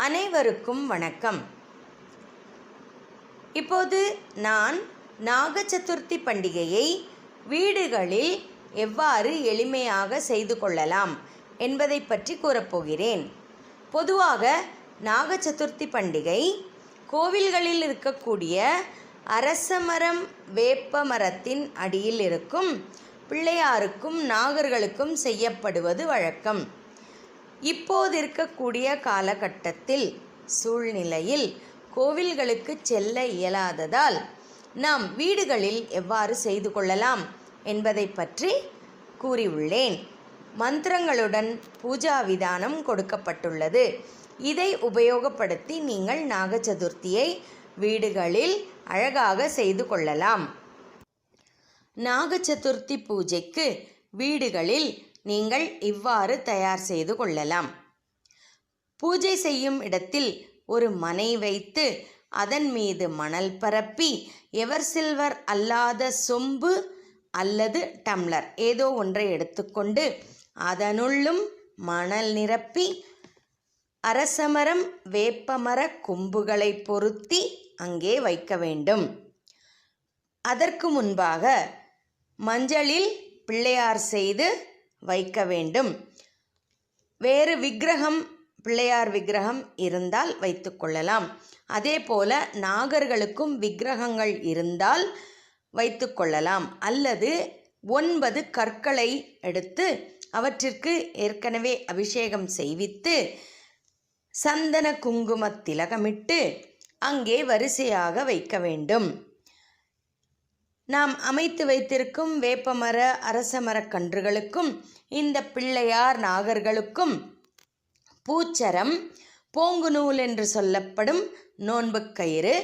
அனைவருக்கும் வணக்கம். இப்போது நான் நாக சதுர்த்தி பண்டிகையை வீடுகளில் எவ்வாறு எளிமையாக செய்து கொள்ளலாம் என்பதை பற்றி கூறப்போகிறேன். பொதுவாக நாக சதுர்த்தி பண்டிகை கோவில்களில் இருக்கக்கூடிய அரசமரம் வேப்ப மரத்தின் அடியில் இருக்கும் பிள்ளையாருக்கும் நாகர்களுக்கும் செய்யப்படுவது வழக்கம். இப்போது இருக்கக்கூடிய காலகட்டத்தில் சூழ்நிலையில் கோவில்களுக்கு செல்ல இயலாததால் நாம் வீடுகளில் எவ்வாறு செய்து கொள்ளலாம் என்பதை பற்றி கூறியுள்ளேன். மந்திரங்களுடன் பூஜா விதானம் கொடுக்கப்பட்டுள்ளது. இதை உபயோகப்படுத்தி நீங்கள் நாக சதுர்த்தியை வீடுகளில் அழகாக செய்து கொள்ளலாம். நாக சதுர்த்தி பூஜைக்கு வீடுகளில் நீங்கள் இவ்வாறு தயார் செய்து கொள்ளலாம். பூஜை செய்யும் இடத்தில் ஒரு மனை வைத்து அதன் மீது மணல் பரப்பி எவர் சில்வர் அல்லாத சொம்பு அல்லது டம்ளர் ஏதோ ஒன்றை எடுத்துக்கொண்டு அதனுள்ளும் மணல் நிரப்பி அரசமரம் வேப்பமர கொம்புகளை பொருத்தி அங்கே வைக்க வேண்டும். அதற்கு முன்பாக மஞ்சளில் பிள்ளையார் செய்து வைக்க வேண்டும். வேறு விக்கிரகம் பிள்ளையார் விக்கிரகம் இருந்தால் வைத்து கொள்ளலாம். அதே போல நாகர்களுக்கும் விக்கிரகங்கள் இருந்தால் வைத்து கொள்ளலாம். அல்லது 9 கற்களை எடுத்து அவற்றிற்கு ஏற்கனவே அபிஷேகம் செய்வித்து சந்தன குங்கும திலகமிட்டு அங்கே வரிசையாக வைக்க வேண்டும். நாம் அமைத்து வைத்திருக்கும் வேப்பமர அரசமர கன்றுகளுக்கும் இந்த பிள்ளையார் நாகர்களுக்கும் பூச்சரம், போங்கு நூல் என்று சொல்லப்படும் நோன்பு கயிறு,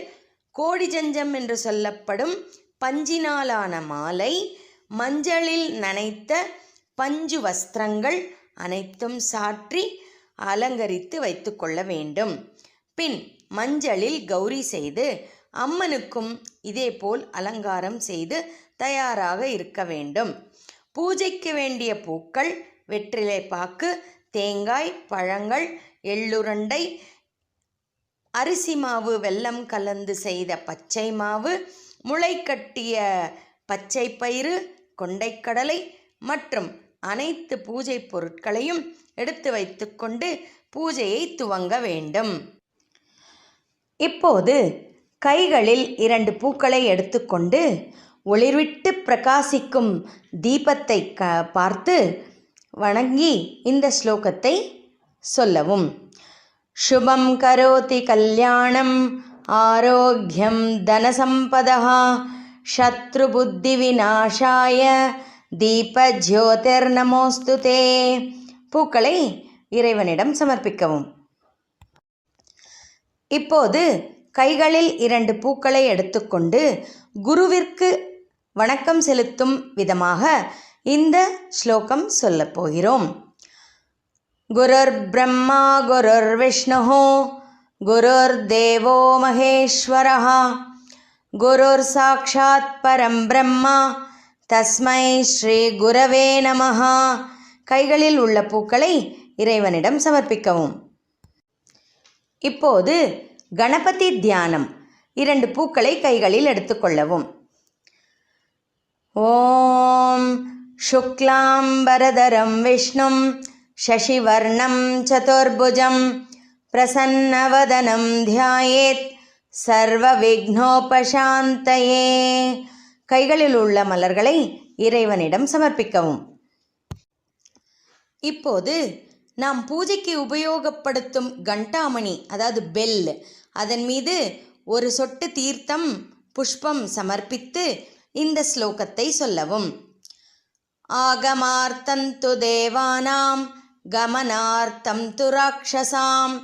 கோடி ஜஞ்சம் என்று சொல்லப்படும் பஞ்சினாலான மாலை, மஞ்சளில் நனைத்த பஞ்சு வஸ்திரங்கள் அனைத்தும் சாற்றி அலங்கரித்து வைத்து கொள்ள வேண்டும். பின் மஞ்சளில் கௌரி செய்து அம்மனுக்கும் இதேபோல் அலங்காரம் செய்து தயாராக இருக்க வேண்டும். பூஜைக்கு வேண்டிய பூக்கள் வெற்றிலை பாக்கு, தேங்காய், பழங்கள், எள்ளுருண்டை, அரிசி மாவு வெல்லம் கலந்து செய்த பச்சை மாவு, முளை கட்டிய பச்சை பயிறு, கொண்டைக்கடலை மற்றும் அனைத்து பூஜை பொருட்களையும் எடுத்து வைத்துக்கொண்டு பூஜையை துவங்க வேண்டும். இப்போது கைகளில் 2 பூக்களை எடுத்துக்கொண்டு ஒளிர்விட்டு பிரகாசிக்கும் தீபத்தை பார்த்து வணங்கி இந்த ஸ்லோகத்தை சொல்லவும். சுபம் கரோதி கல்யாணம் ஆரோக்கியம் தனசம்பதः சத்ரு புத்தி விநாசாய தீப ஜோதிர்நமோஸ்துதே. பூக்களை இறைவனிடம் சமர்ப்பிக்கவும். இப்போது கைகளில் 2 பூக்களை எடுத்துக்கொண்டு குருவிற்கு வணக்கம் செலுத்தும் விதமாக இந்த ஸ்லோகம் சொல்லப் போகிறோம். குருர் பிரம்மா குருர் விஷ்ணு குருர் தேவோ மகேஸ்வரः குருர் சாக்ஷாத் பரம் பிரம்மா தஸ்மை ஸ்ரீ குரவே நமः. கைகளில் உள்ள பூக்களை இறைவனிடம் சமர்ப்பிக்கவும். இப்போது கணபதி தியானம். 2 பூக்களை கைகளில் எடுத்துக்கொள்ளவும். ஓம் சுக்லாம்பரதரம் விஷ்ணும் சசிவர்ணம் சதுர்புஜம் பிரசன்னவதனம் தியாயேத் சர்வ விக்னோபசாந்தயே. கைகளில் உள்ள மலர்களை இறைவனிடம் சமர்ப்பிக்கவும். இப்போது நாம் பூஜைக்கு உபயோகப்படுத்தும் கண்டாமணி, அதாவது பெல், அதன் மீது ஒரு சொட்டு தீர்த்தம் புஷ்பம் சமர்ப்பித்து இந்த ஸ்லோகத்தை சொல்லவும். ஆகமார்த்தம் து தேவானாம் கமனார்த்தம் து ராக்ஷசாம்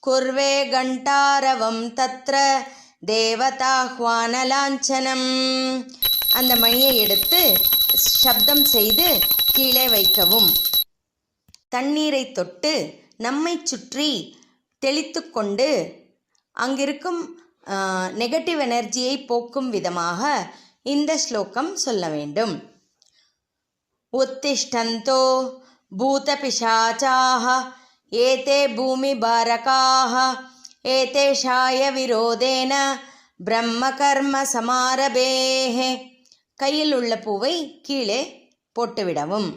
குர்வே கண்டாரவம் தத்ர தேவதாஹ்வானலாஞ்சனம். அந்த மணியை எடுத்து சப்தம் செய்து கீழே வைக்கவும். தண்ணீரை தொட்டு நம்மை சுற்றி தெளித்து கொண்டு அங்கிருக்கும் நெகட்டிவ் எனர்ஜியை போக்கும் விதமாக இந்த ஸ்லோகம் சொல்ல வேண்டும். உத்திஷ்டந்தோ பூதபிசாச்சாः ஏதே பூமிபாரகாः ஏதேஷாய விரோதேன பிரம்ம கர்ம சமாரபேஹே. கையில் உள்ள பூவை கீழே போட்டுவிடவும்.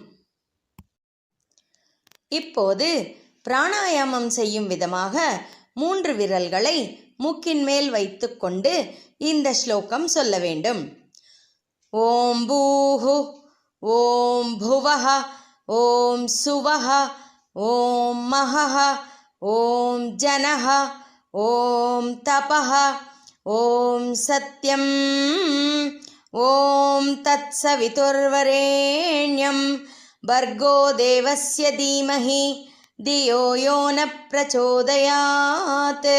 இப்போது பிராணாயாமம் செய்யும் விதமாக 3 விரல்களை மூக்கின் மேல் வைத்து கொண்டு இந்த ஸ்லோகம் சொல்ல வேண்டும். ஓம் பூஹு ஓம் புவஹ ஓம் சுவஹ ஓம் மஹஹ ஓம் ஜனஹ ஓம் தபஹ ஓம் சத்யம் ஓம் தத் சவிதுர்வரேண்யம் பர்கோ தேவஸ்ய தீமஹி தியோ யோ ந பிரச்சோதயாத்.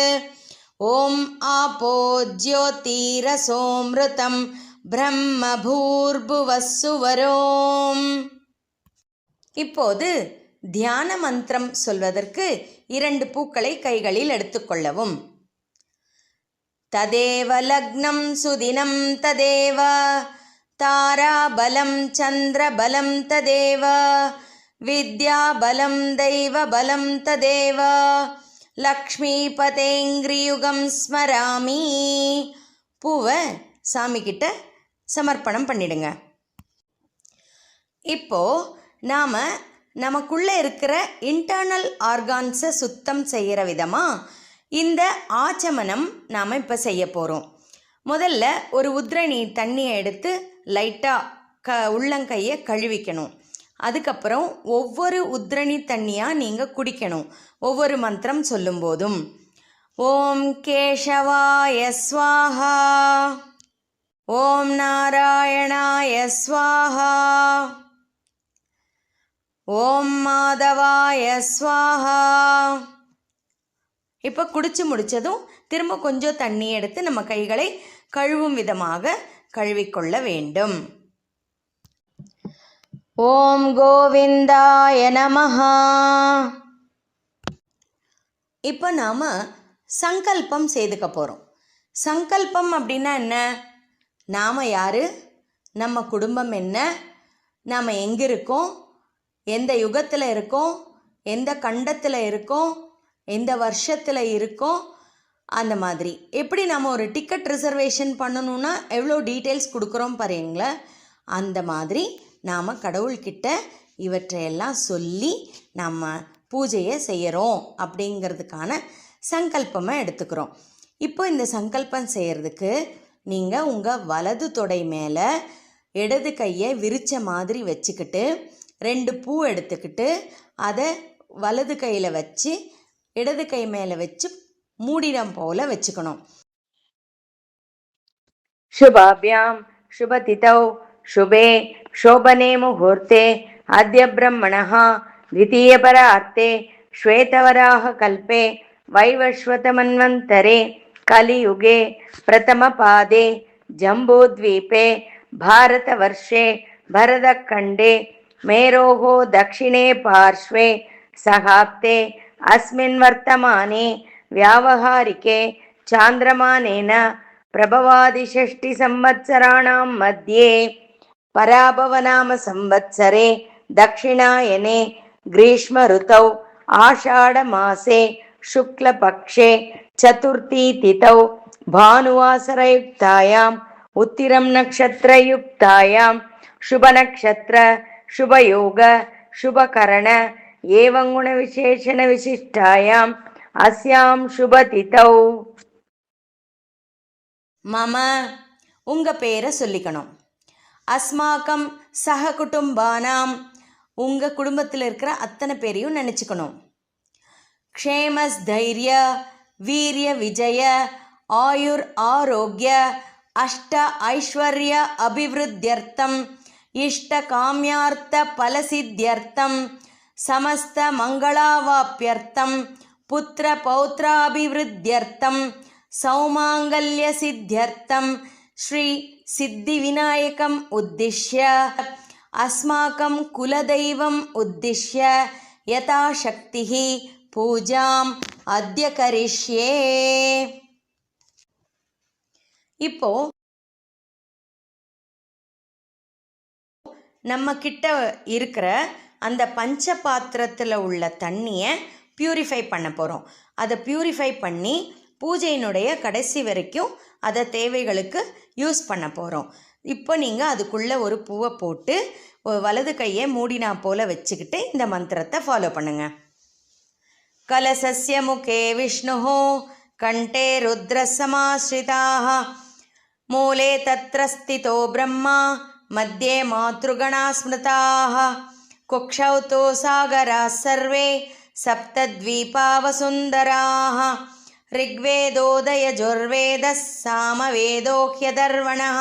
ஓம் ஆபோ ஜ்யோதிரசோம்ருதம் பிரம்ம பூர்புவஸ்ஸுவரோம். இப்போது தியான மந்திரம் சொல்வதற்கு 2 பூக்களை கைகளில் எடுத்துக்கொள்ளவும். ததேவ லக்னம் சுதினம் ததேவ தாராபலம் சந்திரபலம் ததேவ வித்யாபலம் தெய்வபலம் ததேவ லக்ஷ்மிபதேங்கிரியுகம் ஸ்மராமி. பூவை சாமிக்கிட்ட சமர்ப்பணம் பண்ணிடுங்க. இப்போது நாம் நமக்குள்ளே இருக்கிற இன்டர்னல் ஆர்கான்ஸை சுத்தம் செய்கிற விதமாக இந்த ஆச்சமனம் நாம் இப்போ செய்ய போகிறோம். முதல்ல ஒரு உத்ரணி தண்ணியை எடுத்து லைட்டாக உள்ளங்கையை கழுவிக்கணும். அதுக்கப்புறம் ஒவ்வொரு உத்ரணி தண்ணியாக நீங்கள் குடிக்கணும் ஒவ்வொரு மந்திரம் சொல்லும்போதும். ஓம் கேசவாய ஸ்வாஹா ஓம் நாராயணாய ஸ்வாஹா ஓம் மாதவாய ஸ்வாஹா. இப்போ குடிச்சு முடித்ததும் திரும்ப கொஞ்சம் தண்ணி எடுத்து நம்ம கைகளை கழுவும் விதமாக கழுவிக்கொள்ள வேண்டும். ஓம் கோவிந்தாய நமஹ. இப்போ நாம் சங்கல்பம் செய்துக்க போகிறோம். சங்கல்பம் அப்படின்னா என்ன? நாம் யார், நம்ம குடும்பம் என்ன, நாம் எங்கே இருக்கோம், எந்த யுகத்தில் இருக்கோம், எந்த கண்டத்தில் இருக்கோம், எந்த வருஷத்தில் இருக்கோம், அந்த மாதிரி. எப்படி நம்ம ஒரு டிக்கெட் ரிசர்வேஷன் பண்ணணுன்னா எவ்வளோ டீட்டெயில்ஸ் கொடுக்குறோம் பாருங்களேன், அந்த மாதிரி நாம் கடவுள்கிட்ட இவற்றையெல்லாம் சொல்லி நம்ம பூஜையை செய்கிறோம் அப்படிங்கிறதுக்கான சங்கல்பமாக எடுத்துக்கிறோம். இப்போ இந்த சங்கல்பம் செய்கிறதுக்கு நீங்கள் உங்கள் வலது தொடை மேலே இடது கையை விரித்த மாதிரி வச்சுக்கிட்டு 2 பூ எடுத்துக்கிட்டு அதை வலது கையில் வச்சு இடது கை மேலே வச்சு மூடிடம் போல் வச்சுக்கணும். शुभाभ्यां शुभतिथौ शुभे शोभने मुहूर्ते अद्य ब्रह्मणः द्वितीयपरार्ते श्वेतवराहकल्पे वैवस्वतमन्वन्तरे कलियुगे प्रथमपादे जम्बूद्वीपे भारतवर्षे भरतखण्डे मेरोः दक्षिणे पार्श्वे सहाब्दे अस्मिन् वर्तमाने व्यावहारिके चान्द्रमानेन प्रभवादिषष्टिसंवत्सराणां मध्ये पराभवनाम संवत्सरे दक्षिणायने ग्रीष्मऋतौ आषाढमासे शुक्लपक्षे चतुर्थी तिथौ भानुवासरयुक्तायाम् उत्तिरं नक्षत्रयुक्तायां शुभनक्षत्र शुभयोग शुभकरण एवं गुणविशेषणविशिष्टायाम् अस्यां शुभतिथौ. மம உங்கள் பேரை சொல்லிக்கணும். அஸ்மாக்கம் சக குடும்பானாம் உங்கள் குடும்பத்தில் இருக்கிற அத்தனை பேரையும் நினச்சிக்கணும். க்ஷேமஸ் தைரிய வீரிய விஜய ஆயுர் ஆரோக்கிய அஷ்ட ஐஸ்வர்ய அபிவிருத்தியர்த்தம் இஷ்ட காமியார்த்த பலசித்தியர்த்தம் சமஸ்த மங்களாவாப்பியர்த்தம் புத்திர பௌத்ராபிவிருத்தியர்த்தம் சௌமாங்கல்ய சித்தியர்த்தம் ஸ்ரீ சித்தி விநாயகம் உத்திஷ்ய அஸ்மாக்கம் குலதெய்வம் உத்திஷ்ய யதாசக்திஹி பூஜாம் அத்ய கரிஷ்யே. இப்போ நம்ம கிட்ட இருக்கிற அந்த பஞ்ச பாத்திரத்தில் உள்ள தண்ணியை பியூரிஃபை பண்ண போகிறோம். அதை பியூரிஃபை பண்ணி பூஜையினுடைய கடைசி வரைக்கும் அதை தேவைகளுக்கு யூஸ் பண்ண போகிறோம். இப்போ நீங்கள் அதுக்குள்ளே ஒரு பூவை போட்டு வலது கையை மூடினா போல் வச்சுக்கிட்டு இந்த மந்திரத்தை ஃபாலோ பண்ணுங்க. கலசஸ்ய முகே விஷ்ணுः கண்டே ருத்ரசமாஸ்ரிதாः மூலே தத்ர ஸ்திதோ பிரம்மா மத்தியே மாத்ருகணா ஸ்மிருதாः குக்ஷௌ தோ சாகராः சர்வே சப்தத்வீபாவசுந்தராः ऋग्वेदोदयजुर्वेदः सामवेदो ह्यदर्वणः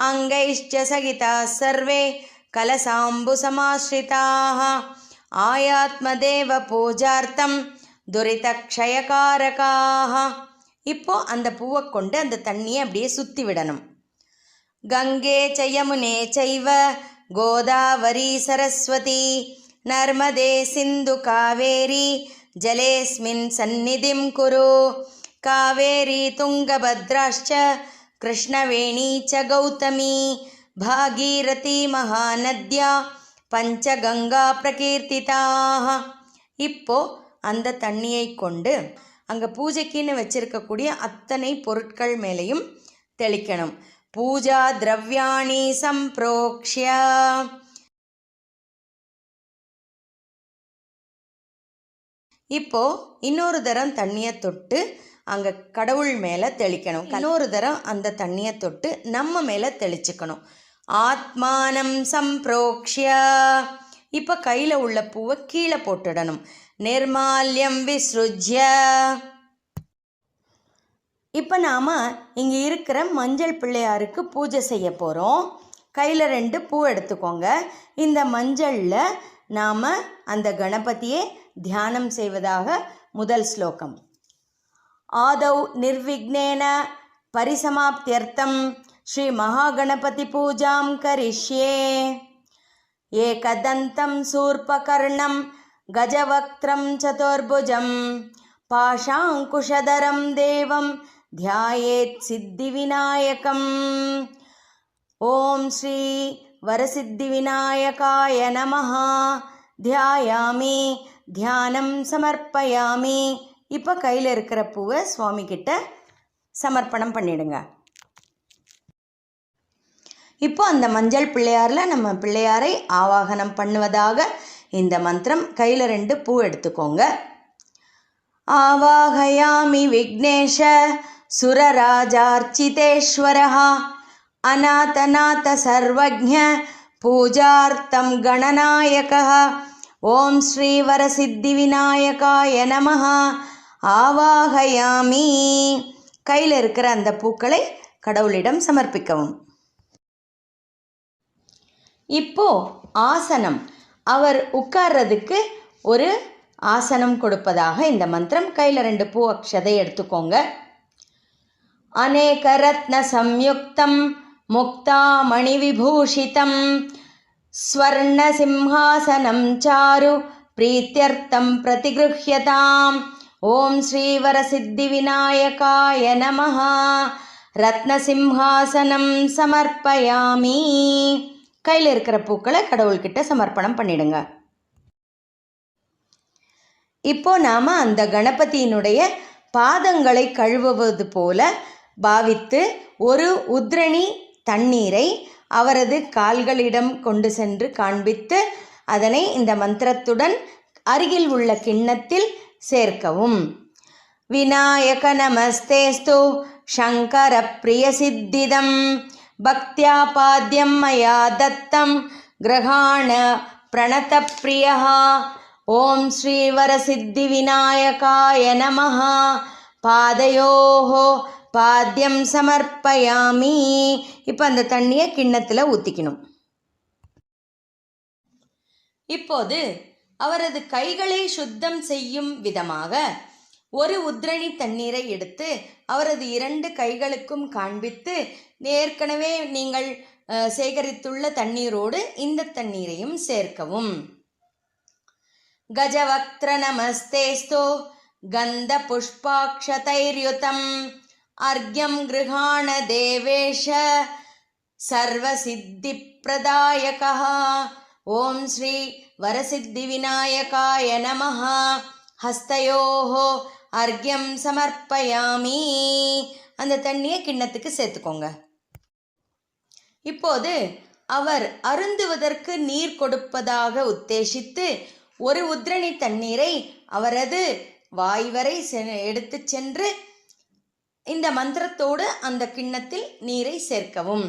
अङ्गैश्च सहिताः सर्वे कलसाम्बुसमाश्रिताः आयात्मदेव पूजार्थं துரிதக்ஷயகாரகாக. இப்போ அந்த பூவை கொண்டு அந்த தண்ணியை அப்படியே சுற்றி விடணும். கங்கே ச யமுனே சைவ கோதாவரி சரஸ்வதி நர்மதே சிந்து காவேரி ஜலேஸ்மின் சந்நிதிம் குரு காவேரி துங்கபத்ராஷ்ச கிருஷ்ணவேணி ச கௌதமி பாகீரதி மகாநத்யா பஞ்சகங்கா பிரகீர்த்திதாக. இப்போ அந்த தண்ணியை கொண்டு அங்கே பூஜைக்குன்னு வச்சிருக்கக்கூடிய அத்தனை பொருட்கள் மேலேயும் தெளிக்கணும். பூஜா திரவியாணி சம்பிரோக்ஷ்ய. இப்போ இன்னொரு தரம் தண்ணியை தொட்டு அங்கே கடவுள் மேலே தெளிக்கணும். இன்னொரு தரம் அந்த தண்ணியை தொட்டு நம்ம மேலே தெளிச்சுக்கணும். ஆத்மானம் சம்பிரோக்ஷ்ய. இப்போ கையில் உள்ள பூவை கீழே போட்டுடணும். நிர்மால்யம் விஸ்ருஜ்ய. இப்போ நாம் இங்கே இருக்கிற மஞ்சள் பிள்ளையாருக்கு பூஜை செய்ய போகிறோம். கையில் 2 பூ எடுத்துக்கோங்க. இந்த மஞ்சளில் நாம் அந்த கணபதியை தியானம் செய்வதாக முதல் ஸ்லோகம். ஆதௌ நிர்விக்னேன பரிசமாப்தியர்த்தம் ஸ்ரீ மகாகணபதி பூஜாம் கரிஷ்யே. ஏகதந்தம் சூர்பகர்ணம் கஜவக்த்ரம் சதுர்புஜம் பாஷாங்குஷதரம் தேவம் தியாயேத் சித்தி விநாயகம். ஓம் ஸ்ரீ வரசித்தி விநாயகாய நமஹ. தியாயாமி தியானம் சமர்ப்பயாமி. இப்போ கையில் இருக்கிற பூவை சுவாமி கிட்ட சமர்ப்பணம் பண்ணிடுங்க. இப்போ அந்த மஞ்சள் பிள்ளையாரில் நம்ம பிள்ளையாரை ஆவாகனம் பண்ணுவதாக இந்த மந்திரம். கையில் 2 பூ எடுத்துக்கோங்க. ஆவாகயாமி விக்னேஷ சுரராஜார்ச்சிதேஸ்வரः அநாதநாத சர்வஜ்ஞ பூஜார்த்தம் கணநாயகः. ஓம் ஸ்ரீ வரசித்தி விநாயகாய நமஹ. ஆவாகயாமி. கையில் இருக்கிற அந்த பூக்களை கடவுளிடம் சமர்ப்பிக்கவும். இப்போ ஆசனம், அவர் உட்கார்றதுக்கு ஒரு ஆசனம் கொடுப்பதாக இந்த மந்திரம். கையில் 2 பூ அக்ஷதை எடுத்துக்கோங்க. அநேக ரத்ன சம்யுக்தம் முக்தாமணி விபூஷிதம் ஸ்வர்ண சிம்ஹாசனம் சாரு பிரீத்யர்த்தம் பிரதிகிருஹ்யதாம். ஓம் ஸ்ரீ வரசித்தி விநாயகாய நமஹ. ரத்ன சிம்ஹாசனம் சமர்ப்பயாமி. கையில் இருக்கிற பூக்களை கடவுள்கிட்ட சமர்ப்பணம் பண்ணிடுங்க. இப்போ நாம் அந்த கணபதியினுடைய பாதங்களை கழுவுவது போல பாவித்து ஒரு உத்ரணி தண்ணீரை அவரது கால்களிடம் கொண்டு சென்று காண்பித்து அதனை இந்த மந்திரத்துடன் அருகில் உள்ள கிண்ணத்தில் சேர்க்கவும். விநாயக நமஸ்தேஸ்து சங்கர பிரிய சித்திதம் பக்தியா பாத்யம் மயா தத்தம் கிரகாண பிரணத பிரியः. ஓம் ஸ்ரீ வரசித்தி விநாயகாய நமஹ. பாதயோஹோ பாத்யம் சமர்ப்பயாமி. இப்போ அந்த தண்ணியை கிண்ணத்தில் ஊற்றிக்கணும். இப்போது அவரது கைகளை சுத்தம் செய்யும் விதமாக ஒரு உத்ரணி தண்ணீரை எடுத்து அவரது 2 கைகளுக்கும் காண்பித்து ஏற்கனவே நீங்கள் சேகரித்துள்ள தண்ணீரோடு இந்த தண்ணீரையும் சேர்க்கவும். கஜவக்த்ர நமஸ்தேஸ்தோ கந்த புஷ்பாக்ஷதைர்யுதம் அர்க்யம் கிருஹாண தேவேஷ சர்வசித்தி பிரதாயகः. ஓம் ஸ்ரீ வரசித்தி விநாயகாய நமஹ. ஹஸ்தயோஹோ அர்க்யம் சமர்ப்பயாமி. அந்த தண்ணியை கிண்ணத்துக்கு சேர்த்துக்கோங்க. இப்போது அவர் அருந்துவதற்கு நீர் கொடுப்பதாக உத்தேசித்து ஒரு உத்ரணி தண்ணீரை அவரது வாய் வரை எடுத்து சென்று இந்த மந்திரத்தோடு அந்த கிண்ணத்தில் நீரை சேர்க்கவும்.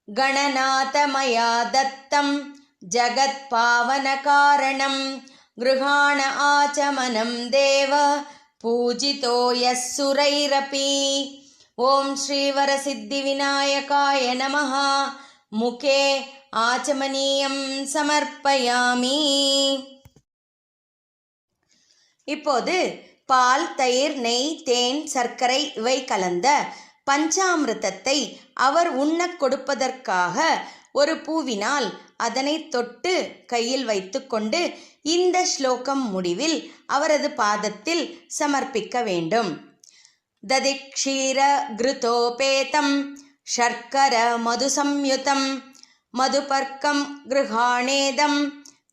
கணநாதமயா தத்தம் ஜகத் பாவன காரணம் கிருஹாண ஆச்சமனம் தேவ பூஜிதோ யஸ்ஸுரைரபி. ஓம் ஸ்ரீ வரசித்தி விநாயகாய நமஹ. முகே ஆச்சமனீயம் சமர்ப்பயாமி. இப்போது பால், தயிர், நெய், தேன், சர்க்கரை இவை கலந்த பஞ்சாமிர்தத்தை அவர் உண்ணக் கொடுப்பதற்காக ஒரு பூவினால் அதனை தொட்டு கையில் வைத்துக்கொண்டு இந்த ஸ்லோகம் முடிவில் அவரது பாதத்தில் சமர்ப்பிக்க வேண்டும். ததிக்ஷீர கிருதோபேதம் சர்க்கர மதுசம்யுதம் மதுபர்க்கம் கிருஹாணேதம்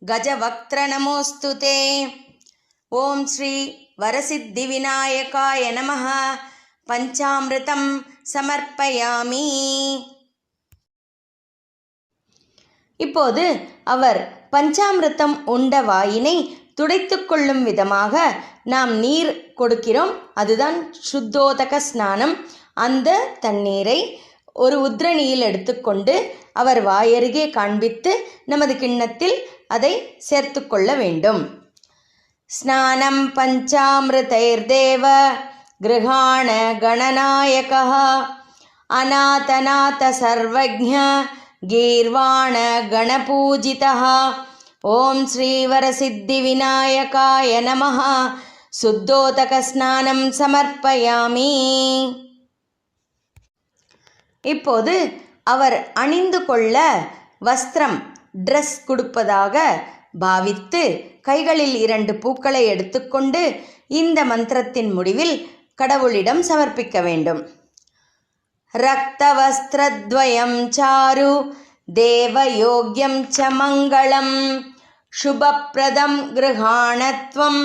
கஜவக்த்ர நமோஸ்துதே. ஓம் ஸ்ரீ வரசித்தி விநாயகாய நமஹ. பஞ்சாமிர்தம் சமர்ப்பயாமி. இப்போது அவர் பஞ்சாமிர்தம் உண்ட வாயினை துடைத்து கொள்ளும் விதமாக நாம் நீர் கொடுக்கிறோம். அதுதான் சுத்தோதக ஸ்நானம். அந்த தண்ணீரை ஒரு உத்ரணியில் எடுத்துக்கொண்டு அவர் வாயருகே காண்பித்து நமது கிண்ணத்தில் அதை சேர்த்து கொள்ள வேண்டும். ஸ்நானம் பஞ்சாமிருதைர்தேவ கிருஹாண கணநாயகः அநாதநாத சர்வஜ்ஞ கீர்வாண கணபூஜிதः. ஓம் ஸ்ரீ வரசித்தி விநாயகாய நமஹ. சுத்தோதக ஸ்நானம் சமர்ப்பயாமி. இப்போது அவர் அணிந்து கொள்ள வஸ்திரம், ட்ரெஸ் கொடுப்பதாக பாவித்து கைகளில் 2 பூக்களை எடுத்துக்கொண்டு இந்த மந்திரத்தின் முடிவில் கடவுளிடம் சமர்ப்பிக்க வேண்டும். ரக்த வஸ்திரத்வயம் சாரு தேவயோக்யம் ச மங்களம் சுபப்ரதம் கிருஹாணத்வம்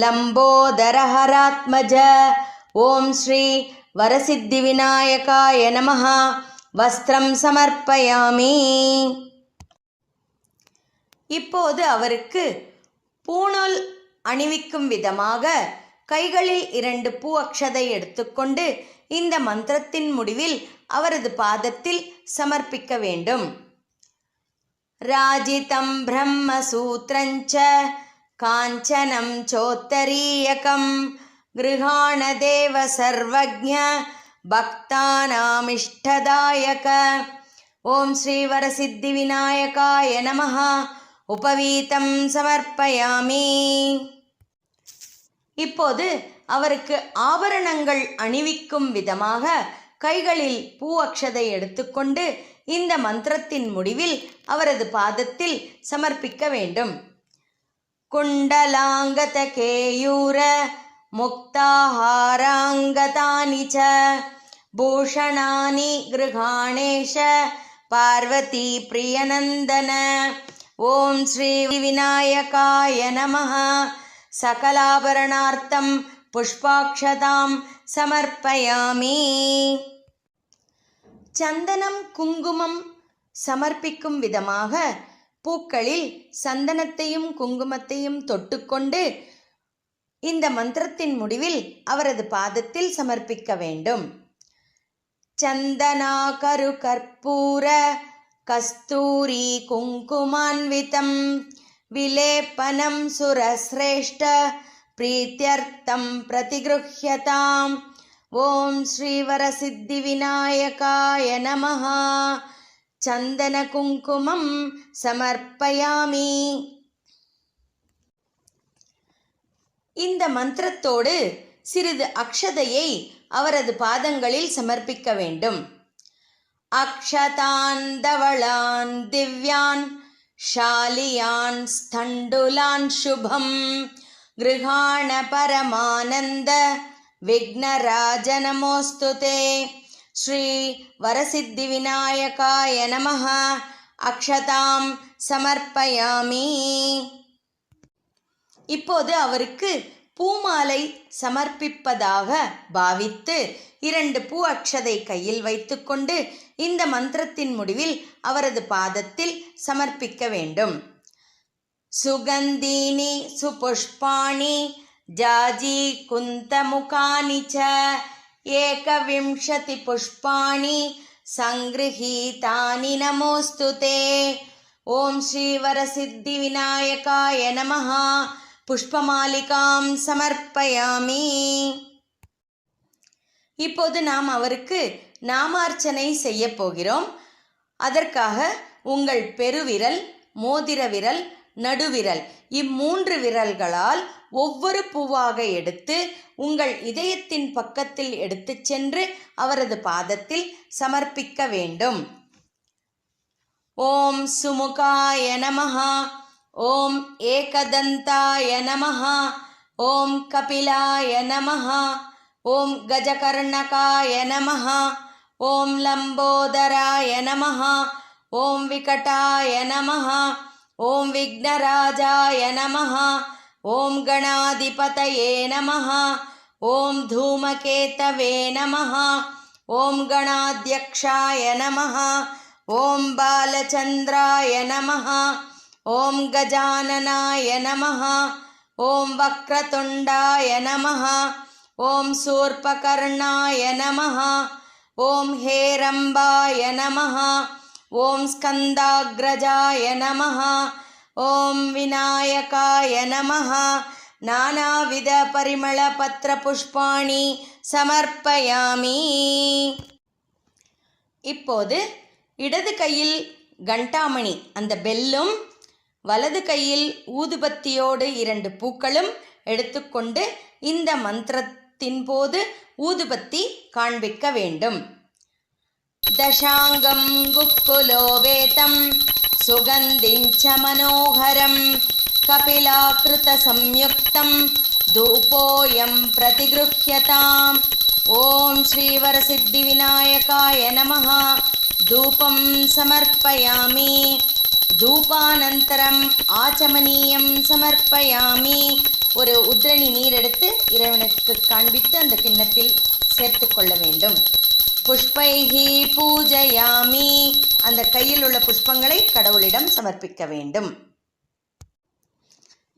லம்போதரஹராத்மஜ. ஓம் ஸ்ரீ வரசித்தி விநாயகாய நமஹ. வஸ்திரம் சமர்ப்பயாமி. இப்போது அவருக்கு பூணூல் அணிவிக்கும் விதமாக கைகளில் 2 பூ அக்ஷதை எடுத்துக்கொண்டு இந்த மந்திரத்தின் முடிவில் அவரது பாதத்தில் சமர்ப்பிக்க வேண்டும். ராஜிதம் பிரம்மசூத்ரஞ்ச காஞ்சனம் சோத்தரீயகம் கிருஹாண தேவ சர்வஜ்ஞ பக்தானாமிஷ்டதாயக. ஓம் ஸ்ரீ வரசித்தி விநாயகாய நமஹ. உபவீதம் சமர்ப்பயாமி. இப்போது அவருக்கு ஆபரணங்கள் அணிவிக்கும் விதமாக கைகளில் பூ அக்ஷதை எடுத்துக்கொண்டு இந்த மந்திரத்தின் முடிவில் அவரது பாதத்தில் சமர்ப்பிக்க வேண்டும். குண்டலாங்கத கேயூர முக்தாஹாராங்கதானி ச பூஷணானி கிருஹாணேஷ பார்வதி பிரியநந்தன. ஓம் ஸ்ரீ விநாயகாய நமஹ. சகலாபரணார்த்தம் புஷ்பாக்ஷதாம் சமர்ப்பயாமி. சந்தனம், குங்குமம் சமர்ப்பிக்கும் விதமாக பூக்களில் சந்தனத்தையும் குங்குமத்தையும் தொட்டுக்கொண்டு இந்த மந்திரத்தின் முடிவில் அவரது பாதத்தில் சமர்ப்பிக்க வேண்டும். சந்தனாகரு கற்பூர கஸ்தூரி குங்குமான்விதம் விலேபனம் சுரஸ்ரேஷ்ட பிரீத்யர்த்தம் பிரதிகிருஹ்யதாம். ஓம் ஸ்ரீ வரசித்தி விநாயகாய நமஹ. சந்தன குங்குமம் சமர்ப்பயாமி. இந்த மந்திரத்தோடு சிறிது அக்ஷதையை அவரது பாதங்களில் சமர்ப்பிக்க வேண்டும். அக்ஷதான் தவளான் திவ்யான் ஷாலியான் ஸ்தண்டுலான் சுபம் கிருஹாண பரமானந்த விக்னராஜ நமோஸ்துதே. ஸ்ரீ வரசித்தி விநாயகாய நமஹ. அக்ஷதாம் சமர்ப்பயாமி. இப்போது அவருக்கு பூமாலை சமர்ப்பிப்பதாக பாவித்து 2 பூ அக்ஷதை கையில் வைத்துக்கொண்டு இந்த மந்திரத்தின் முடிவில் அவரது பாதத்தில் சமர்ப்பிக்க வேண்டும். சுகந்தீனி சுபுஷ்பாணி ஜாஜி குந்தமுகானி ச ஏகவிம்சதி புஷ்பாணி சங்கிருஹீதானி நமோஸ்துதே. ஓம் ஸ்ரீ வரசித்தி விநாயகாய நமஹ. புஷ்பமாலிகாம் சமர்ப்பயாமி. இப்போது நாம் அவருக்கு நாமார்ச்சனை செய்ய போகிறோம். அதற்காக உங்கள் பெருவிரல், மோதிர விரல், நடுவிரல் இம்மூன்று விரல்களால் ஒவ்வொரு பூவாக எடுத்து உங்கள் இதயத்தின் பக்கத்தில் எடுத்து சென்று அவரது பாதத்தில் சமர்ப்பிக்க வேண்டும். ஓம் சுமுகாய நமஹ. ஓம் ஏகதந்தாய நமஹ. ஓம் கபிலாய நமஹ. ஓம் கஜகர்ணகாய நமஹ. ஓம் லம்போதராய நமஹ. ஓம் விகடாய நமஹ. ஓம் விக்னராஜாய நமஹ. ஓம் கணாதிபதயே நமஹ. ஓம் தூமகேதவே நமஹ. ஓம் கணாத்யக்ஷாய நமஹ. ஓம் பாலச்சந்திராய நமஹ. ஓம் கஜானனாய நமஹ. ஓம் வக்ரதுண்டாய நமஹ. ஓம் சூர்பகர்ணாய நமஹ. ஓம் ஹேரம்பாய நமஹ. ஓம் ஸ்கந்தாக்ரஜாய நமஹ. ஓம் விநாயகாய நமஹ. நானாவித பரிமள பத்ர புஷ்பாணி சமர்ப்பயாமி. இப்போது இடது கையில் கண்டாமணி அந்த பெல்லும் வலது கையில் ஊதுபத்தியோடு 2 பூக்களும் எடுத்துக்கொண்டு இந்த மந்திரத்தின் போது ஊதுபத்தி காண்பிக்க வேண்டும். தசாங்கம் குக்குலோபேதம் சுகந்திஞ்ச மனோகரம் கபிலாக்ருத சம்யுக்தம் தூபோயம் பிரதிகிருஹ்யதாம். ஓம் ஸ்ரீ வரசித்தி விநாயகாய நமஹ. தூபம் சமர்ப்பயாமி. தூபானந்தரம் ஆச்சமனீயம் சமர்ப்பயாமி. ஒரு உத்ரணி நீர் எடுத்து இறைவனுக்கு காண்பித்து அந்த கிண்ணத்தில் சேர்த்து கொள்ள வேண்டும். புஷ்பைஹி பூஜயாமி. அந்த கையில் உள்ள புஷ்பங்களை கடவுளிடம் சமர்ப்பிக்க வேண்டும்.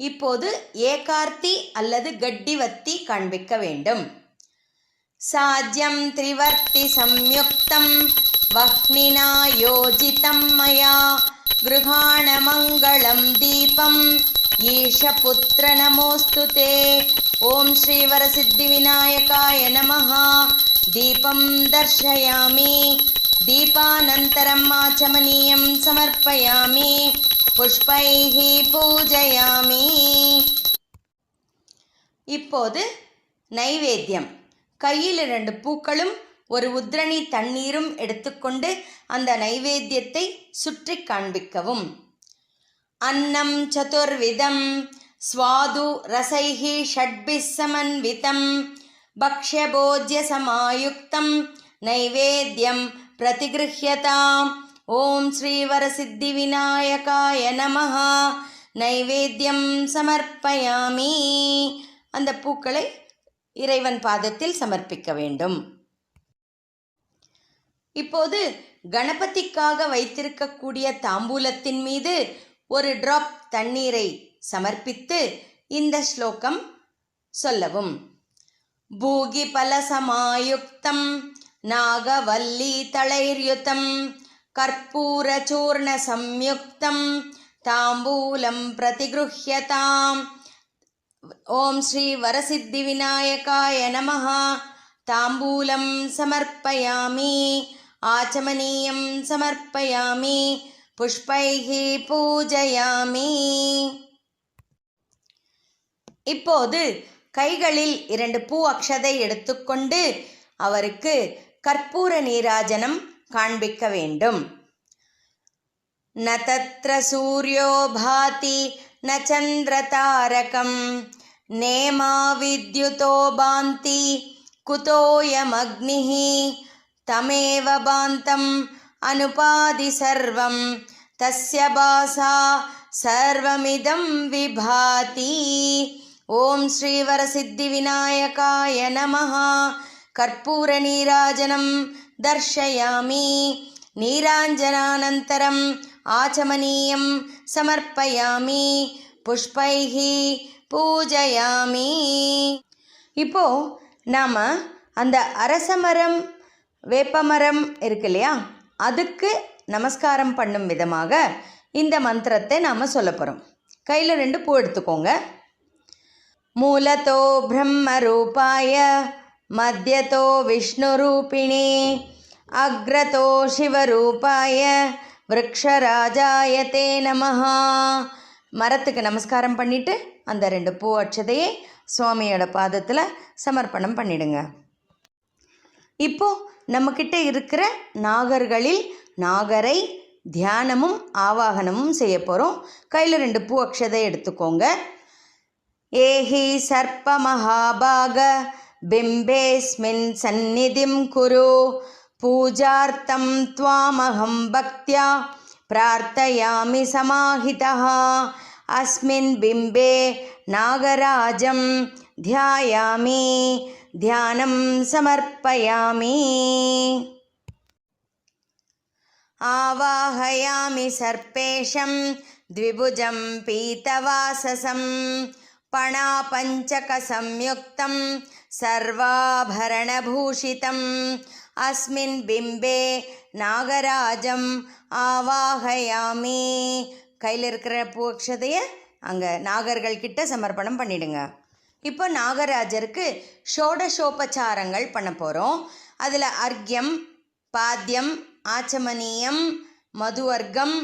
இப்போது ஏகார்த்தி அல்லது கட்டிவத்தி காண்பிக்க வேண்டும். சாஜ்யம் திரிவர்த்தி சம்யுக்தம் வஹ்னினா யோஜிதம் மயா கிருஹாண மங்களம் தீபம் ஈஷபுத்ர நமோஸ்துதே. ஓம் ஸ்ரீ வரசித்தி விநாயகாய நமஹ. தீபம் தர்ஷயாமி. தீபானந்தரம் ஆச்சமனீயம் சமர்ப்பயாமி. புஷ்பைஹி பூஜயாமி. இப்போது நைவேத்தியம். கையில் 2 பூக்களும் ஒரு உத்ரணி தண்ணீரும் எடுத்துக்கொண்டு அந்த நைவேத்தியத்தை சுற்றி காண்பிக்கவும். அன்னம் சதுர்விதம் ஸ்வாது ரசைஹி ஷட்பிஸ் சமன்விதம் பக்ஷ்யபோஜ்ய சமாயுக்தம் நைவேத்யம் பிரதிகிருஹ்யதாம். ஓம் ஸ்ரீ வரசித்தி விநாயகாய நமஹ. நைவேத்யம் சமர்ப்பயாமி. அந்த பூக்களை இறைவன் பாதத்தில் சமர்ப்பிக்க வேண்டும். இப்போது கணபதிக்காக வைத்திருக்கக்கூடிய தாம்பூலத்தின் மீது ஒரு டிராப் தண்ணீரை சமர்ப்பித்து இந்த ஸ்லோகம் சொல்லவும். பூகி பலசமாயுக்தம் நாகவல்லி தளைர்யுதம் கற்பூர சூர்ண சம்யுக்தம் தாம்பூலம் பிரதிகிருஹ்யதாம். ஓம் ஸ்ரீ வரசித்தி விநாயகாய நமஹ. தாம்பூலம் சமர்ப்பயாமி. ஆச்சமனீயம் சமர்ப்பயாமி. புஷ்பைஹி பூஜயாமி. இப்போது கைகளில் 2 பூ அக்ஷதை எடுத்துக்கொண்டு அவருக்கு கற்பூர நீராஜனம் காண்பிக்க வேண்டும். ந தத்ர சூர்யோ பாதி ந சந்திர தாரகம் நேமா வித்யுதோ பாந்தி குதோயமக்னிஹ தமேவ பாந்தம் அனுபாதி சர்வம் தஸ்ய பாசா सर्वमिदं विभाति। ॐ श्रीवरसिद्धिविनायकाय नमः। कर्पूरनीराजनं दर्शयामि। नीराञ्जनानन्तरम् आचमनीयं समर्पयामि। पुष्पैः पूजयामि. இப்போ நாம் அந்த அரசமரம் வேப்பமரம் இருக்கு இல்லையா, அதுக்கு நமஸ்காரம் பண்ணும் விதமாக இந்த மந்திரத்தை நாம் சொல்ல போகிறோம். கையில் 2 பூ எடுத்துக்கோங்க. மூலதோ பிரம்மரூபாய மத்யதோ விஷ்ணுரூபிணே அக்ரதோ சிவரூபாய விருக்ஷராஜாய தே நமஹ. மரத்துக்கு நமஸ்காரம் பண்ணிவிட்டு அந்த 2 பூ அட்சதையை சுவாமியோட பாதத்தில் சமர்ப்பணம் பண்ணிடுங்க. இப்போது நம்மக்கிட்ட இருக்கிற நாகர்களில் நாகரை தியானமும் ஆவாகனமும் செய்ய போகிறோம். கையில் 2 பூ அக்ஷதை எடுத்துக்கோங்க. ஏஹி சர்ப்ப மகாபாக பிம்பேஸ்மின் சந்நிதிம் குரு பூஜார்த்தம் த்வாமஹம் பக்தியா பிரார்த்தயாமி சமாஹிதः. அஸ்மின் பிம்பே நாகராஜம் தியாயாமி தியானம் சமர்ப்பயாமி. ஆவாஹயாமி சர்ப்பேஷம் த்விபுஜம் பீதவாசசம் பணாபஞ்சக சம்யுக்தம் சர்வாபரணபூஷிதம். அஸ்மின் பிம்பே நாகராஜம் ஆவாஹயாமி. கையில் இருக்கிற பூக்ஷதையை அங்கே நாகர்கள்கிட்ட சமர்ப்பணம் பண்ணிடுங்க. இப்போ நாகராஜருக்கு ஷோடசோபச்சாரங்கள் பண்ண போகிறோம். அதில் அர்க்யம், பாத்தியம், ஆச்சமனியம், மதுவர்க்கம்,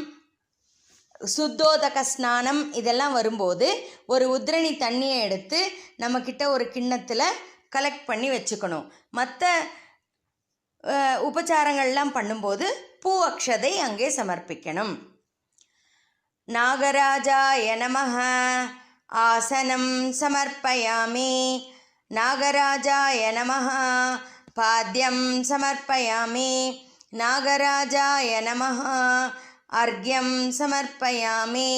சுத்தோதக ஸ்நானம் இதெல்லாம் வரும்போது ஒரு உத்ரணி தண்ணியை எடுத்து நம்மக்கிட்ட ஒரு கிண்ணத்தில் கலெக்ட் பண்ணி வச்சுக்கணும். மற்ற உபச்சாரங்கள்லாம் பண்ணும்போது பூ அக்ஷதை அங்கே சமர்ப்பிக்கணும். நாகராஜாய நமஹ. ஆசனம் சமர்ப்பயாமி. நாகராஜாய நமஹ. பாத்யம் சமர்ப்பயாமி. நாகராஜாய நமஹ. அர்க்யம் சமர்ப்பயாமி.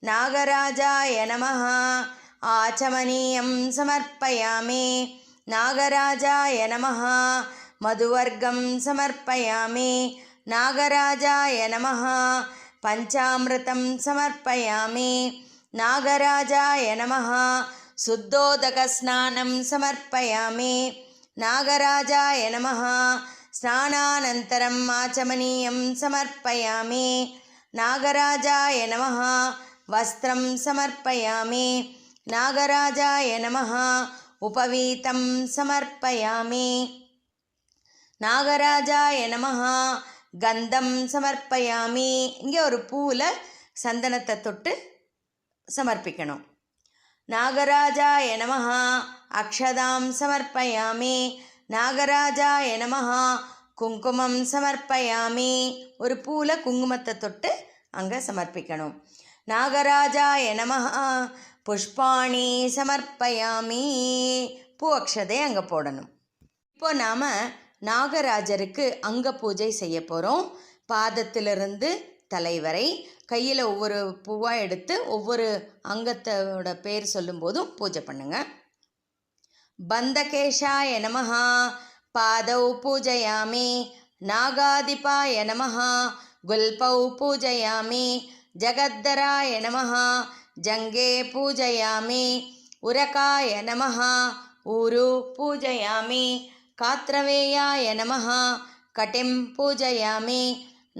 நாகராஜாய நமஹ. ஆச்சமனியம் சமர்ப்பயாமி. நாகராஜாய நமஹ. மதுவர்க்கம் சமர்ப்பயாமி. நாகராஜாய நமஹ. பஞ்சாமிருதம் சமர்ப்பயாமி. நாகராஜாய நமஹ. சுத்தோதக ஸ்நானம் சமர்ப்பயாமி. நாகராஜாய நமஹ. ஸ்நானானந்தரம் ஆச்சமனியம் சமர்ப்பயாமி. நாகராஜாய நமஹ. வஸ்திரம் சமர்ப்பயாமி. நாகராஜாய நமஹ. உபவீதம் சமர்ப்பயாமி. நாகராஜாய நமஹ. கந்தம் சமர்ப்பயாமி. இங்கே ஒரு பூவில் சந்தனத்தை தொட்டு சமர்ப்பிக்கணும். நாகராஜாய நமஹ. அக்ஷதாம் சமர்ப்பயாமி. நாகராஜாய நமஹ. குங்குமம் சமர்ப்பயாமி. ஒரு பூவில் குங்குமத்தை தொட்டு அங்கே சமர்ப்பிக்கணும். நாகராஜாய நமஹ. புஷ்பாணி சமர்ப்பயாமி. பூ அக்ஷதை அங்கே போடணும். இப்போ நாம் நாகராஜருக்கு அங்க பூஜை செய்ய போகிறோம். பாதத்திலிருந்து தலைவரை கையில் ஒவ்வொரு பூவாக எடுத்து ஒவ்வொரு அங்கத்தோட பேர் சொல்லும்போதும் பூஜை பண்ணுங்க. பந்தகேஷாய நமஹ. பாதௌ பூஜயாமி. நாகாதிபாய நமஹ. குல்பௌ பூஜயாமி. ஜகத்தராய நமஹ. ஜங்கே பூஜயாமி. உரகாய நமஹ. ஊரு பூஜயாமி. காத்ரவேயாய நமஹ. கட்டிம் பூஜயாமி.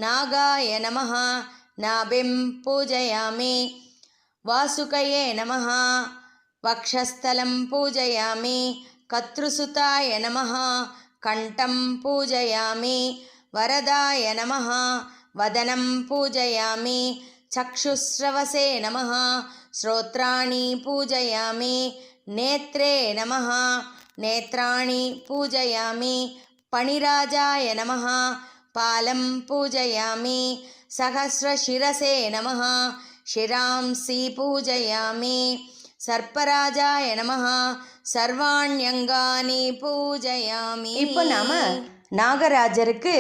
நாகாய நமஹ. நாபிம் பூஜயாமி. வாசுகயே நமஹ. வக்ஷஸ்தலம் பூஜயாமி. கத்ருசுதாய நமஹ. கண்டம் பூஜயாமி. வரதாய நமஹ. வதனம் பூஜயாமி. சக்ஷுஸ்ரவசே நமஹ. ஸ்ரோத்ராணி பூஜயாமி. நேத்ரே நமஹ. நேத்ராணி பூஜயாமி. பணிராஜாய நமஹ. பாலம் பூஜயாமி. சஹஸ்ரசிரசே நமஹ. शिरांसि पूजयामि. सर्पराजाय नमः. சர்வாண்யங்கானி பூஜயாமி. இப்போ நாம் நாகராஜருக்கு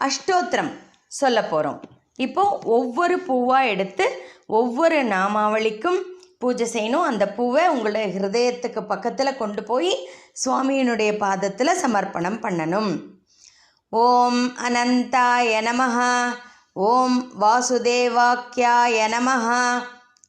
அஷ்டோத்திரம் சொல்ல போகிறோம். இப்போ ஒவ்வொரு பூவாக எடுத்து ஒவ்வொரு நாமாவளிக்கும் பூஜை செய்யணும். அந்த பூவை உங்களுடைய ஹிருதயத்துக்கு பக்கத்தில் கொண்டு போய் சுவாமியினுடைய பாதத்தில் சமர்ப்பணம் பண்ணணும். ஓம் அனந்தாய நமஹ. ஓம் வாசுதேவாக்கியாய நமஹ.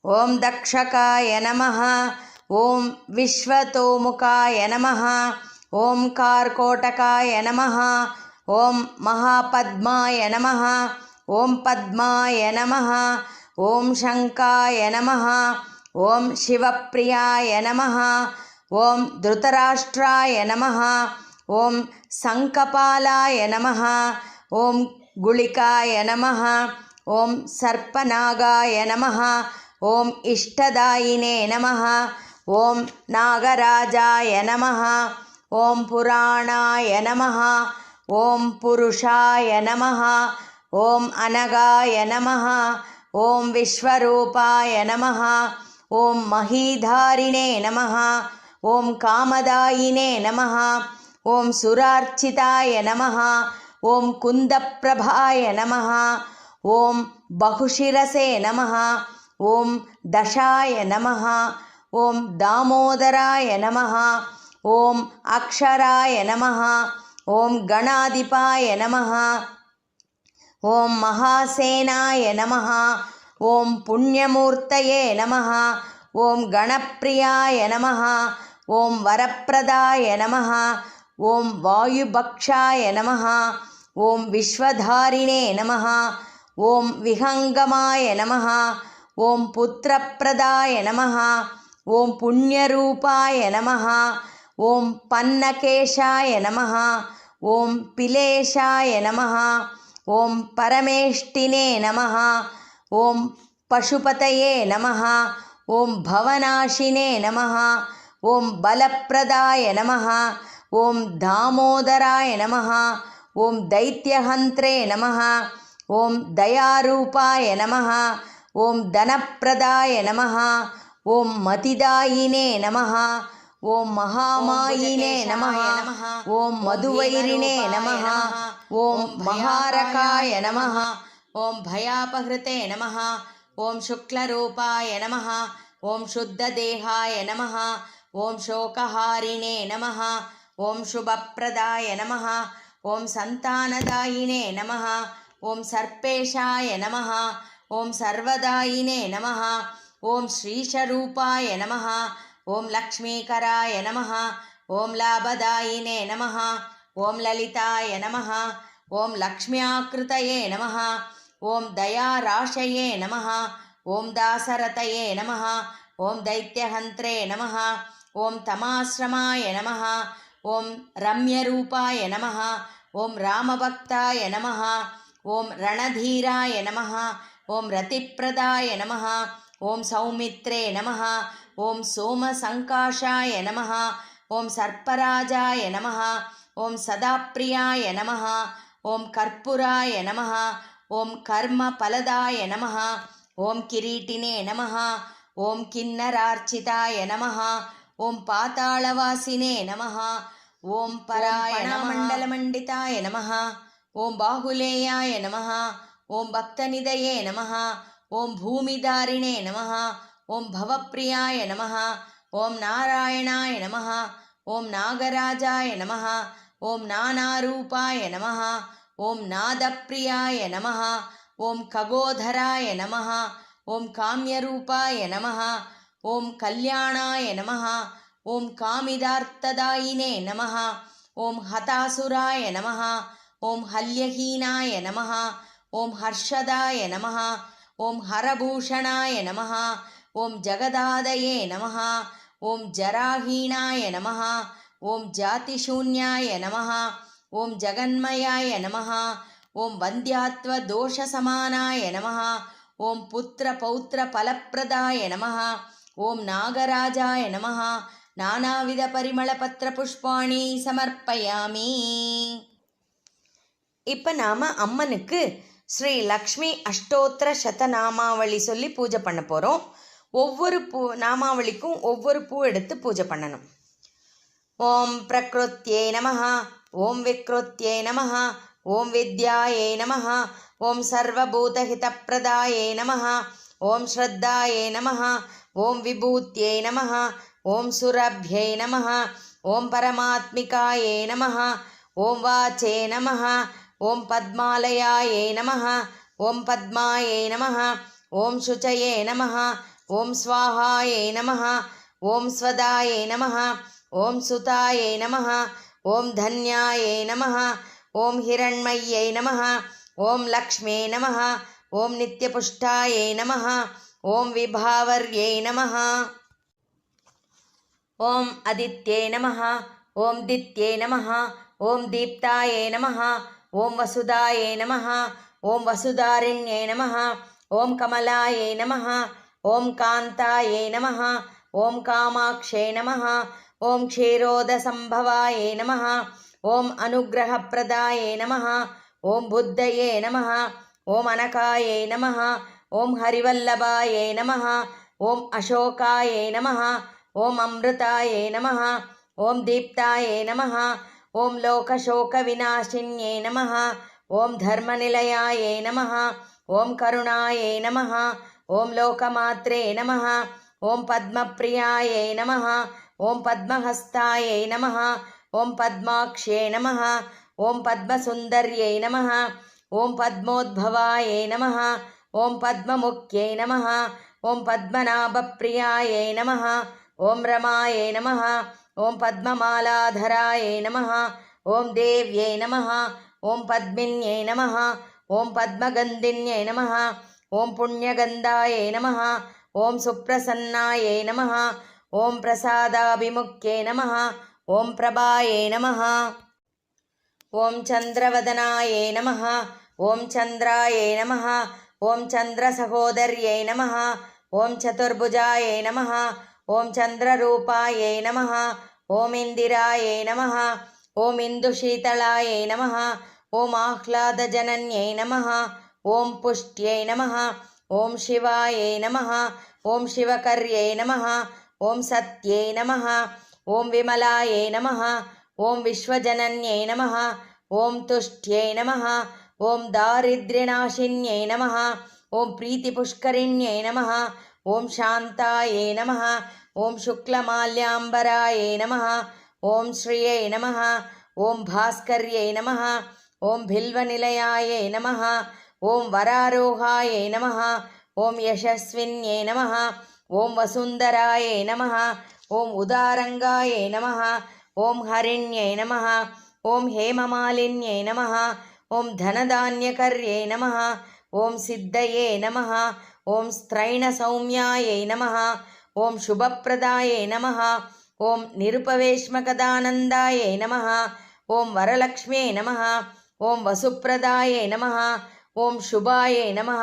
ஓம் தக்ஷகாய நமஹ. ஓம் விஸ்வதோமுகாய நமஹ. ஓம் கார்கோடகாய நமஹ. ஓம் மகாபத்மாய நமஹ. ஓம் பத்மாய நமஹ. ஓம் சங்காய நமஹ. ஓம் சிவப்பிரியாய நமஹ. ஓம் திருதராஷ்டிராய நமஹ. ஓம் சங்கபாலாய நமஹ. ஓம் குளிகாய நமஹ. ஓம் சர்ப்பநாகாய நமஹ. ஓம் இஷ்டதாயினே நமஹ. ஓம் நாகராஜாய நமஹ. ஓம் புராணாய நமஹ. ஓம் புருஷாய நமஹ. ஓம் அனகாய நமஹ. ஓம் விஸ்வரூபாய நமஹ. ஓம் மஹீதாரிணே நமஹ. ஓம் காமதாயினே நமஹ. ஓம் சுரார்ச்சிதாய நமஹ. ஓம் குந்தப்பிரபாய நமஹ. ஓம் பகுஷிரசே நமஹ. ஓம் தஷாய நமஹ. ஓம் தாமோதராய நமஹ. ஓம் அக்ஷராய நமஹ. ஓம் கணாதிபாய நமஹ. ஓம் மகாசேனாய நமஹ. ஓம் புண்ணியமூர்த்தயே நமஹ. ஓம் கணப்பிரியாய நமஹ. ஓம் வரப்பிரதாய நமஹ. ஓம் வாயுபக்ஷாய நமஹ. ஓம் விஸ்வதாரிணே நமஹ. ஓம் விஹங்கமாய நமஹ. ஓம் புத்திரப்பிரதாய நமஹ. ஓம் புண்ணியரூபாய நமஹ. ஓம் பன்னகேஷாய நமஹ. ஓம் பிலேஷாய நமஹ. ஓம் பரமேஷ்டினே நமஹ. ஓம் பசுபதயே நமஹ. ஓம் பவநாசினே நமஹ. ஓம் பலப்பிரதாய நமஹ. ஓம் தாமோதராய நமஹ. ஓம் தைத்யஹந்த்ரே நமஹ. ஓம் தயாரூபாய நமஹ. ஓம் தனப்பிரதாய நமஹ. ஓம் மதிதாயினே நமஹ. ஓம் மகாமாயினே நமஹ. ஓம் மதுவைரிணே நமஹ. ஓம் மகாரகாய நமஹ. ஓம் பயாபஹ்ருதே நமஹ. ஓம் சுக்லரூபாய நமஹ. ஓம் சுத்ததேகாய நமஹ. ஓம் சோகஹாரிணே நமஹ. ஓம் சுபப்பிரதாய நமஹ. ஓம் சந்தானதாயினே நமஹ. ஓம் சர்ப்பேஷாய நமஹ. ஓம் சர்வதாயினே நமஹ. ஓம் ஸ்ரீஷரூபாய நமஹ. ஓம் லக்ஷ்மீகராய நமஹ. ஓம் லாபதாயினே நமஹ. ஓம் லலிதாய நமஹ. ஓம் லக்ஷ்மியாக்கிருதயே நமஹ. ஓம் தயாராஷயே நமஹ. ஓம் தாசரதயே நமஹ. ஓம் தைத்யஹந்த்ரே நமஹ. ஓம் தமாஸ்ரமாய நமஹ. ஓம் ரம்யரூபாய நமஹ. ஓம் ராமபக்தாய நமஹ. ஓம் ரணதீராய நமஹ. ஓம் ரதிப்பிரதாய நமஹ. ஓம் சௌமித்ரே நமஹ. ஓம் சோமசங்காஷாய நமஹ. ஓம் சர்ப்பராஜாய நமஹ. ஓம் சதாப்பிரியாய நமஹ. ஓம் கற்பூராய நமஹ. ஓம் கர்மபலதாய நமஹ. ஓம் கிரீட்டினே நமஹ. ஓம் கின்னரார்ச்சிதாய நமஹ. ஓம் பாதாளவாசினே நமஹ. ஓம் பராயணமண்டலமண்டிதாய நமஹ. ஓம் பாகுலேயாய நமஹ. ஓம் பக்தநிதயே நமஹ. ஓம் பூமிதாரிணே நமஹ. ஓம் பவப்பிரியாய நமஹ. ஓம் நாராயணாய நமஹ. ஓம் நாகராஜாய நமஹ. ஓம் நானாரூபாய நமஹ. ஓம் நாதப்பிரியாய நமஹ. ஓம் ககோதராய நமஹ. ஓம் காமியரூபாய நமஹ. ஓம் கல்யாணாய நமஹ. ஓம் காமிதார்த்ததாயினே நமஹ. ஓம் ஹதாசுராய நமஹ. ஓம் ஹல்யஹீனாய நமஹ. ஓம் ஹர்ஷதாய நமஹ. ஓம் ஹரபூஷணாய நமஹ. ஓம் ஜகதாதயே நமஹ. ஓம் ஜராஹீனாய நமஹ. ஓம் ஜாதிசூன்யாய நமஹ. ஓம் ஜகன்மயாய நமஹ. ஓம் வந்தியாத்வ தோஷசமானாய நமஹ. ஓம் புத்திர பௌத்திர பலப்பிரதாய நமஹ. ஓம் நாகராஜாய நமஹ. நானாவித பரிமள பத்திர புஷ்பாணி சமர்ப்பயாமி. இப்போ நாம் அம்மனுக்கு ஸ்ரீ லக்ஷ்மி அஷ்டோத்திர சதநாமாவளி சொல்லி பூஜை பண்ண போகிறோம். ஒவ்வொரு நாமாவளிக்கும் ஒவ்வொரு பூ எடுத்து பூஜை பண்ணணும். ஓம் பிரக்ருத்யே நமஹ. ஓம் விக்ருத்யே நமஹ. ஓம் வித்யாயே நமஹ. ஓம் சர்வபூதஹிதப்பிரதாயே நமஹ. ஓம் ஸ்ரத்தாயை நமः ஓம் விபூத்யை நமः ஓம் சுரப்யை நமः ஓம் பரமாத்மிகாயை நமः ஓம் வாச்சே நமः ஓம் பத்மாலயாயை நமः ஓம் பத்மாயை நமः ஓம் சுச்சயே நமः ஓம் ஸ்வாஹாயை நமः ஓம் ஸ்வதாயை நமः ஓம் சுதாயை நமः ஓம் தன்யாயை நமः ஓம் ஹிரண்மய்யை நமः ஓம் லக்ஷ்மே நமः ஓம் நித்யபுஷ்டாயை நமः ஓம் விபாவர்யை நமः ஓம் அதித்யை நமः ஓம் தித்யை நமः ஓம் தீப்தாயை நமः ஓம் வசுதாயை நமः ஓம் வசுதாரிண்யை நமः ஓம் கமலாயை நமः ஓம் காந்தாயை நமः ஓம் காமாக்ஷே நமः ஓம் க்ஷீரோதசம்பவாயை நமः ஓம் அனுகிரகப்பிரதாயை நமः ஓம் புத்தயே நமः ஓம் அனகாயை நமः ஓம் ஹரிவல்லபாயை நமः ஓம் அசோகாயை நமः ஓம் அம்ருதாயை நமः ஓம் தீப்தாயை நமः ஓம் லோகசோகவிநாசின்யை நமः ஓம் தர்மநிலையாயை நமः ஓம் கருணாயை நமः ஓம் லோகமாத்ரே நமः ஓம் பத்மப்ரியாயை நமः ஓம் பத்மஹஸ்தாயை நமः ஓம் பத்மாக்ஷே நமः ஓம் பத்மசுந்தர்யை நமः ஓம் பத்மோத்பவாயை நமः ஓம் பத்மமுக்யை நமः ஓம் பத்மநாபப்பிரியாயை நமः ஓம் ரமாயை நமः ஓம் பத்மமாலாதராயை நமः ஓம் தேவ்யை நமः ஓம் பத்மின்யை நமः ஓம் பத்மகந்தின்யை நமः ஓம் புண்ணியகந்தாயை நமः ஓம் சுப்ரசன்னாயை நமः ஓம் பிரசாதாபிமுக்யை நமः ஓம் பிரபாயை நமः ஓம் சந்திரவதனாயை நமः ஓம் சந்திராயை நமः ஓம் சந்திரசகோதர்யை நமः ஓம் சதுர்புஜாயை நமः ஓம் சந்திரரூபாயை நமः ஓம் இந்திராயை நமः ஓம் இந்துஷீதளாயை நமः ஓம் ஆஹ்லாதஜனன்யை நமः ஓம் புஷ்ட்யை நமः ஓம் சிவாயை நமः ஓம் சிவகர்யை நமः ஓம் சத்யை நமः ஓம் விமலாயை நமः ஓம் விஸ்வஜனன்யை நமः ஓம் துஷ்ட்யை நமः ஓம் தாரித்ர்யநாசின்யை நமः ஓம் பிரீத்திபுஷ்கரிண்யை நமः ஓம் சாந்தாயை நமः ஓம் சுக்லமால்யாம்பராயை நமः ஓம் ஸ்ரீயை நமः ஓம் பாஸ்கர்யை நமः ஓம் பில்வநிலையாயை நமः ஓம் வராரோகாயை நமः ஓம் யசஸ்வின்யை நமः ஓம் வசுந்தராயை நமः ஓம் உதாரங்காயை நமः ஓம் ஹரிண்யை நமः ஓம் ஹேமமாலின்யை நமः ஓம் தனதான்யகர்யை நமः ஓம் சித்தயே நமः ஓம் ஸ்திரைணசௌமியாயை நமः ஓம் சுபப்பிரதாயை நமः ஓம் நிருபவேஷ்மகதானந்தாயை நமः ஓம் வரலக்ஷ்மியை நமः ஓம் வசுப்பிரதாயை நமः ஓம் சுபாயை நமः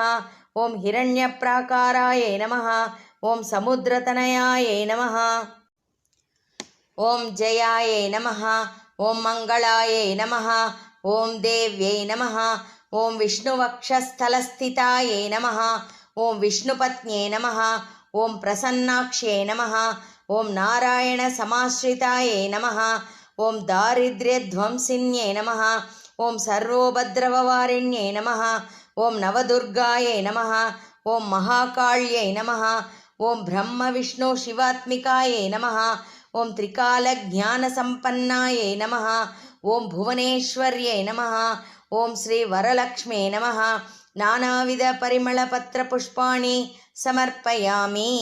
ஓம் ஹிரண்யப்ராகாராயை நமः ஓம் சமுத்திரதனயாயை நமः ஓம் ஜெயாயை நமः ஓம் மங்களாயை நமः ஓம் தேவ்யை நமः ஓம் விஷ்ணுவக்ஷஸ்தலஸ்திதாயை நமः ஓம் விஷ்ணுபத்னியை நமः ஓம் பிரசன்னாக்ஷே நமः ஓம் நாராயணசமாஸ்ரிதாயை நமः ஓம் தாரித்ர்யத்வம்சின்யை நமः ஓம் சர்வோபத்ரவவாரிண்யை நமः ஓம் நவதுர்காயை நமः ஓம் மகாகாள்யை நமः ஓம் பிரம்ம விஷ்ணு சிவாத்மிகாயை நமः ஓம் திரிகாலஜானசம்பன்னாயை நமः ஓம் புவனேஸ்வர்யை நமः ஓம் ஸ்ரீ வரலக்ஷ்மே நமः நானாவித பரிமளபத்திர புஷ்பாணி சமர்ப்பயாமி.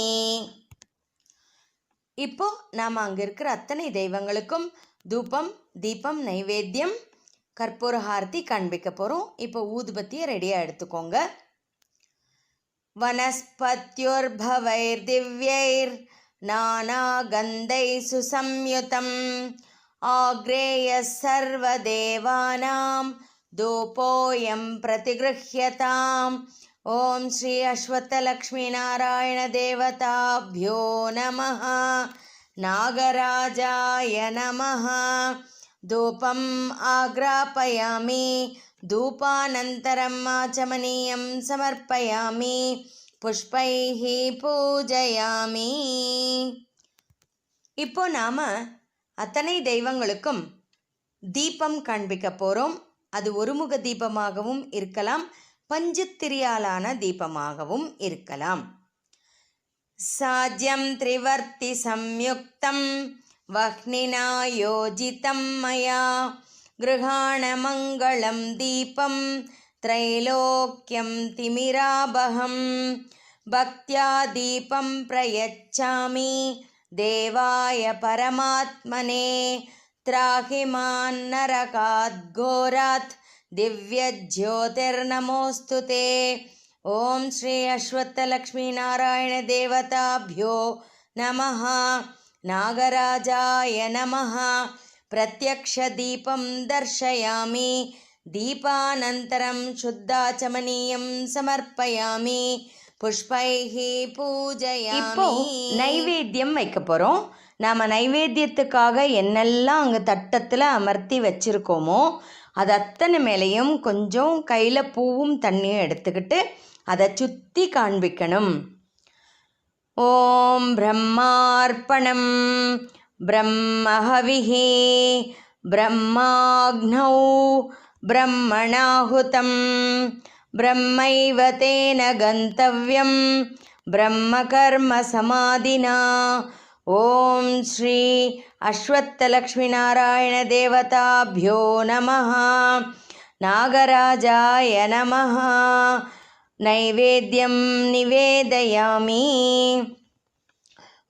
இப்போ நாம் அங்கே இருக்கிற அத்தனை தெய்வங்களுக்கும் தூபம் தீபம் நைவேத்தியம் கற்பூர ஹாரதி காண்பிக்க போகிறோம். இப்போ ஊதுபத்தியை ரெடியாக எடுத்துக்கோங்க. வனஸ்பத்யுர்பவைர்திவ்யைர் நானாகந்தை சுசம்யுதம் ஆக்ரேய சர்வதேவானாம் தூபோயம் பிரதிகிருஹ்யதாம். ஓம் ஸ்ரீ அஸ்வத்தலக்ஷ்மி நாராயண தேவதாப்யோ நமः. நாகராஜாய நமः. தூபம் ஆக்ராபயாமி. தூபானந்தரம் ஆச்சமனீயம் சமர்ப்பயாமி. புஷ்பைः பூஜயாமி. இப்போ நாம் அத்தனை தெய்வங்களுக்கும் தீபம் காண்பிக்க போகிறோம். அது ஒருமுக தீபமாகவும் இருக்கலாம், பஞ்சுத்திரியாலான தீபமாகவும் இருக்கலாம். சாஜ்யம் த்ரிவர்த்தி சம்யுக்தம் வஹ்னினா யோஜிதம் மயா கிருஹாண மங்களம் தீபம் த்ரைலோக்யம் திமிராபஹம் பக்த்யா தீபம் பிரயச்சாமி தேவாய பரமாத்மனே த்ராஹிமான் நரகாத் கோராத் திவ்யஜ்யோதிர்நமோஸ்து தே. ஓம் ஸ்ரீ அஸ்வத்தலக்ஷ்மி நாராயண தேவதாப்யோ நமஹ. நாகராஜாய நமஹ. பிரத்யக்ஷ தீபம் தர்ஷயாமி. தீபானந்தரம் சுத்தாச்சமனீயம் சமர்ப்பயாமி. புஷ்பைஹி பூஜயாமி. இப்போ நைவேத்தியம் வைக்க போகிறோம். நாம் நைவேத்தியத்துக்காக என்னெல்லாம் அங்கே தட்டத்தில் அமர்த்தி வச்சுருக்கோமோ அது அத்தனை மேலேயும் கொஞ்சம் கையில் பூவும் தண்ணியும் எடுத்துக்கிட்டு அதை சுற்றி காண்பிக்கணும். ஓம் பிரம்மார்ப்பணம் பிரம்மஹவிஹி பிரம்மாக்னௌ பிரம்மணாஹுதம் பிரம்மைவ தேன கந்தவ்யம் பிரம்மகர்ம சமாதினா. ஓம் ஸ்ரீ அஸ்வத்தலக்ஷ்மி நாராயண தேவதாப்யோ நமஹ. நாகராஜாய நமஹ. நைவேத்யம் நிவேதயாமி.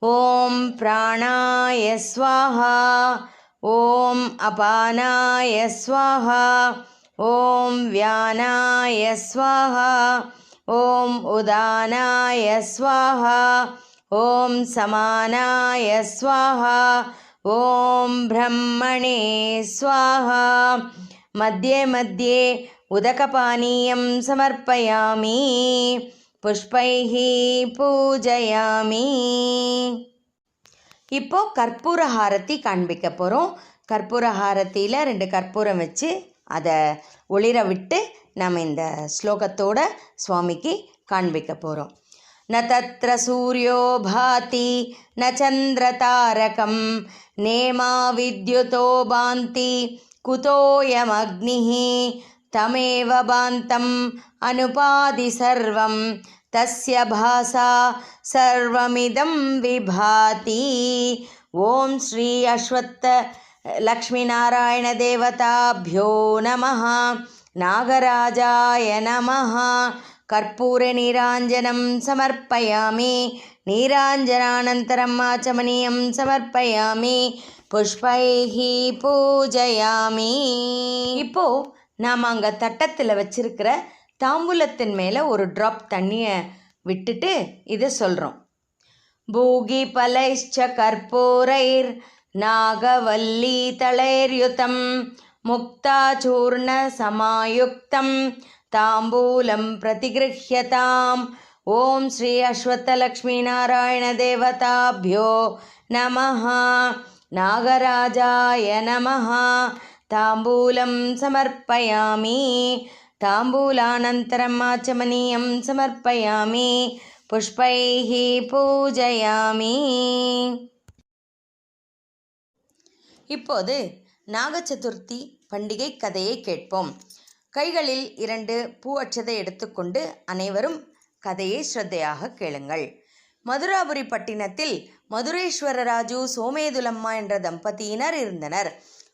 ஓம் பிராணாய ஸ்வாஹா. ஓம் அபானாய ஸ்வாஹா. ஓம் வியானாய ஸ்வாஹா. ஓம் உதானாய ஸ்வாஹா. ஓம் சமானாய ஸ்வாஹா. ஓம் பிரம்மணே ஸ்வாஹா. மத்தியே மத்தியே உதகபானீயம் சமர்ப்பயாமி. புஷ்பைஹி பூஜயாமி. இப்போ கற்பூர ஹாரத்தி காண்பிக்க போகிறோம். கற்பூர ஹாரத்தியில் 2 கற்பூரம் வச்சு அதை ஒளிர விட்டு நம்ம இந்த ஸ்லோகத்தோட சுவாமிக்கு காண்பிக்க போகிறோம். ந தத்ர சூர்யோ பாதி ந சந்திர தாரகம் நேமா வித்யுதோ பாந்தி குதோயம் அக்னிஹ தமேவ பாந்தம் அனுபாதி சர்வம் தஸ்ய பாசா சர்வமிதம் விபாதி. ஓம் ஸ்ரீ அஸ்வத்த லக்ஷ்மி நாராயண தேவதாப்யோ நமஹ. நாகராஜாய நமஹ. கற்பூர நீராஞ்சனம் சமர்ப்பயாமி. நீராஞ்சனானந்தரம் ஆச்சமனியம் சமர்ப்பயாமி. புஷ்பைஹி பூஜயாமி. இப்போ நாம் அங்கே தட்டத்தில் வச்சிருக்கிற தாம்பூலத்தின் மேலே ஒரு ட்ராப் தண்ணியை விட்டுட்டு இதை சொல்கிறோம். பூகி பலைஷ்ச கற்பூரைர் நாகவல்லி தளைர்யுதம் முக்தாச்சூர்ண சமாயுக்தம் தாம்பூலம் பிரதிகிருஹ்யதாம். ஓம் ஸ்ரீ அஸ்வத்தலக்ஷ்மி நாராயண தேவதாப்யோ நமஹ. நாகராஜாய நமஹ. தாம்பூலம் சமர்ப்பயாமி. தாம்பூலானந்தரம் ஆச்சமனியம் சமர்ப்பயாமி. புஷ்பைஹி பூஜயாமி. இப்போது நாகச்சதுர்த்தி பண்டிகை கதையை கேட்போம். கைகளில் 2 பூ அட்சதை எடுத்துக்கொண்டு அனைவரும் கதையை ஸ்ரத்தையாக கேளுங்கள். மதுராபுரி பட்டினத்தில் மதுரேஸ்வரராஜு சோமேதுலம்மா என்ற தம்பதியினர் இருந்தனர்.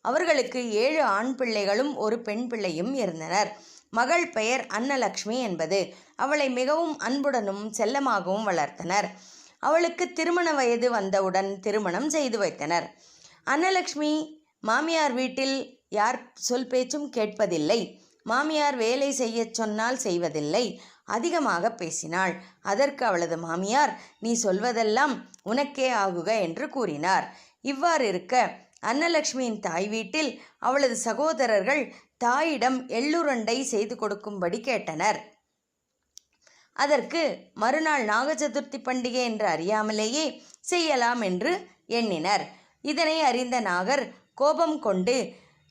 அவர்களுக்கு 7 ஆண் பிள்ளைகளும் 1 பெண் பிள்ளையும் இருந்தனர். மகள் பெயர் அன்னலக்ஷ்மி என்பது. அவளை மிகவும் அன்புடனும் செல்லமாகவும் வளர்த்தனர். அவளுக்கு திருமண வயது வந்தவுடன் திருமணம் செய்து வைத்தனர். அன்னலக்ஷ்மி மாமியார் வீட்டில் யார் சொல் பேச்சும் கேட்பதில்லை. மாமியார் வேலை செய்ய சொன்னால் செய்வதில்லை. அதிகமாக பேசினாள். அதற்கு அவளது மாமியார், நீ சொல்வதெல்லாம் உனக்கே ஆகுக என்று கூறினார். இவ்வாறு இருக்க அன்னலக்ஷ்மியின் தாய் வீட்டில் அவளது சகோதரர்கள் தாயிடம் எள்ளுருண்டை செய்து கொடுக்கும்படி கேட்டனர். அதற்கு மறுநாள் நாகச்சதுர்த்தி பண்டிகை என்று அறியாமலேயே செய்யலாம் என்று எண்ணினர். இதனை அறிந்த நாகர் கோபம் கொண்டு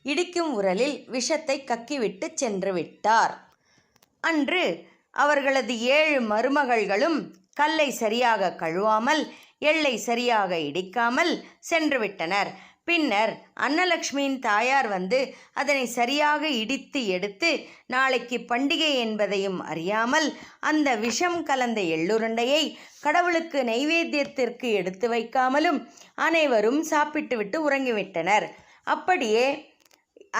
இடிக்கும் உரலில் விஷத்தை கக்கிவிட்டு சென்று விட்டார். அன்று அவர்களது 7 மருமகள்களும் கல்லை சரியாக கழுவாமல் எள்ளை சரியாக இடிக்காமல் சென்று விட்டனர். பின்னர் அன்னலக்ஷ்மியின் தாயார் வந்து அதனை சரியாக இடித்து எடுத்து நாளைக்கு பண்டிகை என்பதையும் அறியாமல் அந்த விஷம் கலந்த எள்ளுருண்டையை கடவுளுக்கு நைவேத்தியத்திற்கு எடுத்து வைக்காமலும் அனைவரும் சாப்பிட்டுவிட்டு உறங்கிவிட்டனர். அப்படியே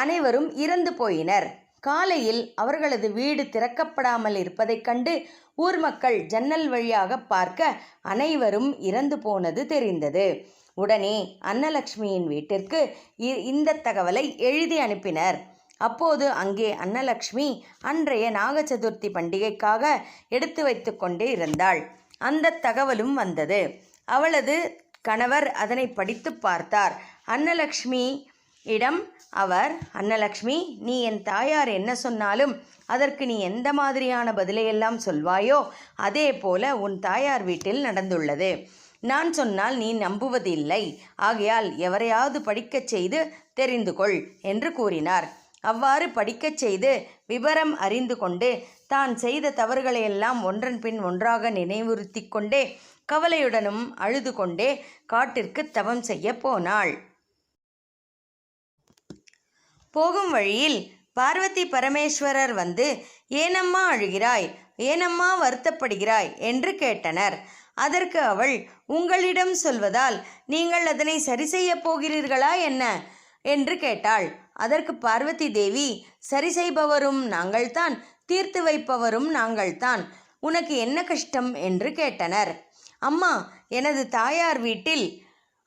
அனைவரும் இறந்து போயினர். காலையில் அவர்களது வீடு திறக்கப்படாமல் இருப்பதைக் கண்டு ஊர் மக்கள் ஜன்னல் வழியாக பார்க்க அனைவரும் இறந்து போனது தெரிந்தது. உடனே அன்னலக்ஷ்மியின் வீட்டிற்கு இந்த தகவலை எழுதி அனுப்பினர். அப்போது அங்கே அன்னலக்ஷ்மி அன்றைய நாக சதுர்த்தி பண்டிகைக்காக எடுத்து வைத்து கொண்டே இருந்தாள். அந்த தகவலும் வந்தது. அவளது கணவர் அதனை படித்து பார்த்தார். அன்னலக்ஷ்மியிடம் அவர், அன்னலக்ஷ்மி, நீ என் தாயார் என்ன சொன்னாலும் அதற்கு நீ எந்த மாதிரியான பதிலையெல்லாம் சொல்வாயோ அதே போல உன் தாயார் வீட்டில் நடந்துள்ளது. நான் சொன்னால் நீ நம்புவதில்லை. ஆகையால் எவரையாவது படிக்கச் செய்து தெரிந்து கொள் என்று கூறினார். அவ்வாறு படிக்கச் செய்து விவரம் அறிந்து கொண்டு தான் செய்த தவறுகளையெல்லாம் ஒன்றன் பின் ஒன்றாக நினைவுறுத்தி கொண்டே கவலையுடனும் அழுது கொண்டே காட்டிற்கு தவம் செய்ய போனாள். போகும் வழியில் பார்வதி பரமேஸ்வரர் வந்து, ஏனம்மா அழுகிறாய், ஏனம்மா வருத்தப்படுகிறாய் என்று கேட்டனர். அதற்கு அவள், உங்களிடம் சொல்வதால் நீங்கள் அதனை சரி செய்ய போகிறீர்களா என்ன என்று கேட்டாள். அதற்கு பார்வதி தேவி, சரி செய்பவரும் நாங்கள்தான், தீர்த்து வைப்பவரும் நாங்கள்தான், உனக்கு என்ன கஷ்டம் என்று கேட்டனர். அம்மா, எனது தாயார் வீட்டில்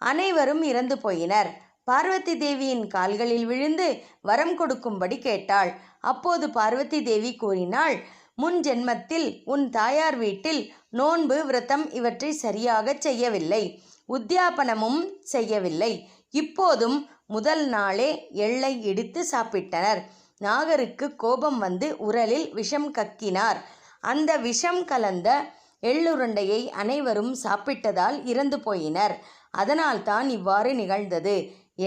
அனைவரும் இறந்து போயினர். பார்வதி தேவியின் கால்களில் விழுந்து வரம் கொடுக்கும்படி கேட்டாள். அப்போது பார்வதி தேவி கூறினாள், முன் ஜென்மத்தில் உன் தாயார் வீட்டில் நோன்பு, விரதம் இவற்றை சரியாக செய்யவில்லை, உத்தியாபனமும் செய்யவில்லை. இப்போதும் முதல் நாளே எள்ளை இடித்து சாப்பிட்டனர். நாகருக்கு கோபம் வந்து உரலில் விஷம் கக்கினார். அந்த விஷம் கலந்த எள்ளுருண்டையை அனைவரும் சாப்பிட்டதால் இறந்து போயினர். அதனால்தான் இவ்வாறு நிகழ்ந்தது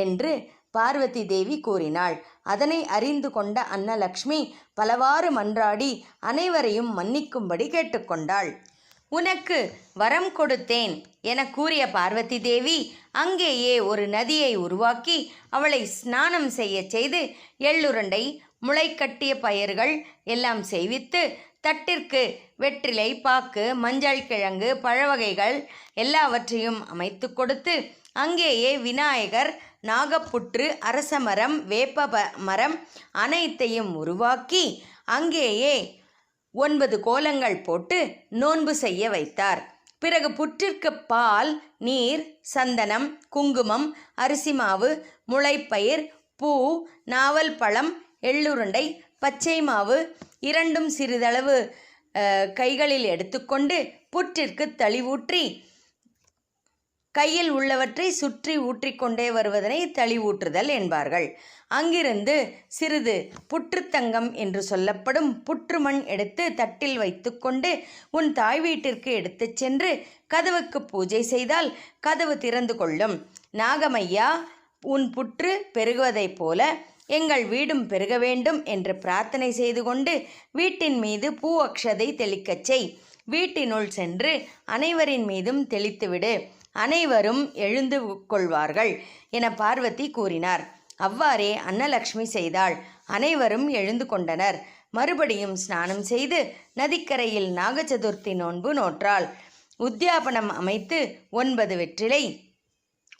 என்று பார்வதி தேவி கூறினாள். அதனை அறிந்து கொண்ட அன்னலக்ஷ்மி பலவாறு மன்றாடி அனைவரையும் மன்னிக்கும்படி கேட்டுக்கொண்டாள். உனக்கு வரம் கொடுத்தேன் என கூறிய பார்வதி தேவி அங்கேயே ஒரு நதியை உருவாக்கி அவளை ஸ்நானம் செய்ய செய்து எள்ளுருண்டை, முளைக்கட்டிய பயிர்கள் எல்லாம் செய்வித்து தட்டிற்கு வெற்றிலை, பாக்கு, மஞ்சள் கிழங்கு, பழவகைகள் எல்லாவற்றையும் அமைத்து கொடுத்து அங்கேயே விநாயகர், நாகப்புற்று, அரசமரம், வேப்ப மரம் அனைத்தையும் உருவாக்கி அங்கேயே 9 கோலங்கள் போட்டு நோன்பு செய்ய வைத்தார். பிறகு புற்றிற்கு பால், நீர், சந்தனம், குங்குமம், அரிசி மாவு, முளைப்பயிர், பூ, நாவல் பழம், எள்ளுருண்டை, பச்சை மாவு இரண்டும் சிறிதளவு கைகளில் எடுத்துக்கொண்டு புற்றிற்கு தளிவூற்றி கையில் உள்ளவற்றை சுற்றி ஊற்றிக்கொண்டே வருவதனை தளிவூற்றுதல் என்பார்கள். அங்கிருந்து சிறிது புற்றுத்தங்கம் என்று சொல்லப்படும் புற்றுமண் எடுத்து தட்டில் வைத்து கொண்டு உன் தாய் வீட்டிற்கு எடுத்துச் சென்று கதவுக்கு பூஜை செய்தால் கதவு திறந்து கொள்ளும். நாகமையா, உன் புற்று பெருகுவதைப் போல எங்கள் வீடும் பெருக வேண்டும் என்று பிரார்த்தனை செய்து கொண்டு வீட்டின் மீது பூ அக்ஷதை தெளிக்கச் செய். வீட்டினுள் சென்று அனைவரின் மீதும் தெளித்துவிடு. அனைவரும் எழுந்து கொள்வார்கள் என பார்வதி கூறினார். அவ்வாறே அன்னலக்ஷ்மி செய்தாள். அனைவரும் எழுந்து கொண்டனர். மறுபடியும் ஸ்நானம் செய்து நதிக்கரையில் நாக சதுர்த்தி நோன்பு நோற்றாள். உத்தியாபனம் அமைத்து 9 வெற்றிலை,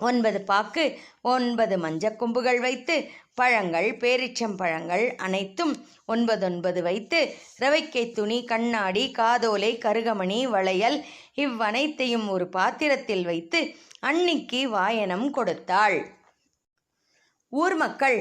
9 பாக்கு, 9 மஞ்சக்கொம்புகள் வைத்து பழங்கள், பேரிச்சம் பழங்கள் அனைத்தும் 9 வைத்து ரவைக்கை துணி, கண்ணாடி, காதோலை, கருகமணி, வளையல் இவ்வனைத்தையும் ஒரு பாத்திரத்தில் வைத்து அன்னிக்கு வாயனம் கொடுத்தாள். ஊர் மக்கள்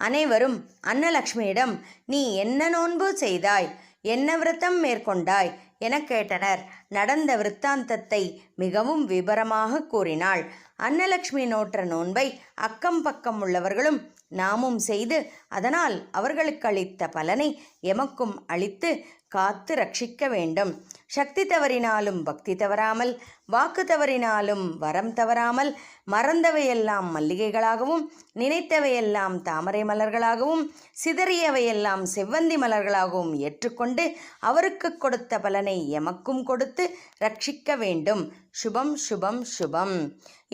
அனைவரும் அன்னலக்ஷ்மியிடம், நீ என்ன நோன்பு செய்தாய், என்ன விரதம் மேற்கொண்டாய் என கேட்டனர். நடந்த விருத்தாந்தத்தை மிகவும் விபரமாக கூறினாள். அன்னலக்ஷ்மி நோற்ற நோன்பை அக்கம் பக்கம் உள்ளவர்களும் நாமும் செய்து அதனால் அவர்களுக்கு அளித்த பலனை எமக்கும் அளித்து காத்து ரட்சிக்க வேண்டும். சக்தி தவறினாலும் பக்தி தவறாமல், வாக்கு தவறினாலும் வரம் தவறாமல், மறந்தவையெல்லாம் மல்லிகைகளாகவும், நினைத்தவையெல்லாம் தாமரை மலர்களாகவும், சிதறியவையெல்லாம் செவ்வந்தி மலர்களாகவும் ஏற்றுக்கொண்டு அவருக்கு கொடுத்த பலனை எமக்கும் கொடுத்து ரட்சிக்க வேண்டும். சுபம் சுபம் சுபம்.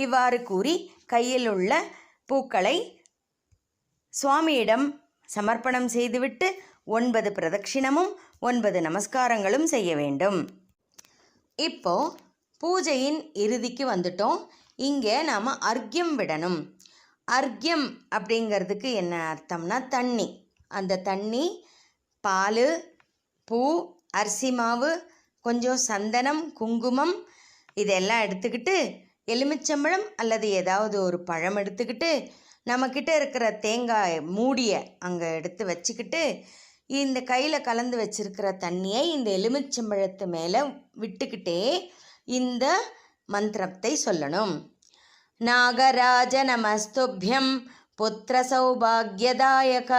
இவ்வாறு கூறி கையில் உள்ள பூக்களை சுவாமியிடம் சமர்ப்பணம் செய்துவிட்டு 9 பிரதட்சிணமும் 9 நமஸ்காரங்களும் செய்ய வேண்டும். இப்போ பூஜையின் இறுதிக்கு வந்துட்டோம். இங்கே நாம் அர்க்யம் விடணும். அர்க்யம் அப்படிங்கிறதுக்கு என்ன அர்த்தம்னா தண்ணி. அந்த தண்ணி பால், பூ, அரிசி மாவு, கொஞ்சம் சந்தனம், குங்குமம் இதெல்லாம் எடுத்துக்கிட்டு எலுமிச்சம்பழம் அல்லது ஏதாவது ஒரு பழம் எடுத்துக்கிட்டு நம்மக்கிட்ட இருக்கிற தேங்காய் மூடியை அங்கே எடுத்து வச்சுக்கிட்டு இந்த கையில் கலந்து வச்சிருக்கிற தண்ணியை இந்த எலுமிச்சம்பழத்து மேலே விட்டுக்கிட்டே இந்த மந்திரத்தை சொல்லணும். நாகராஜ நமஸ்துப்யம் புத்திர சௌபாகியதாயக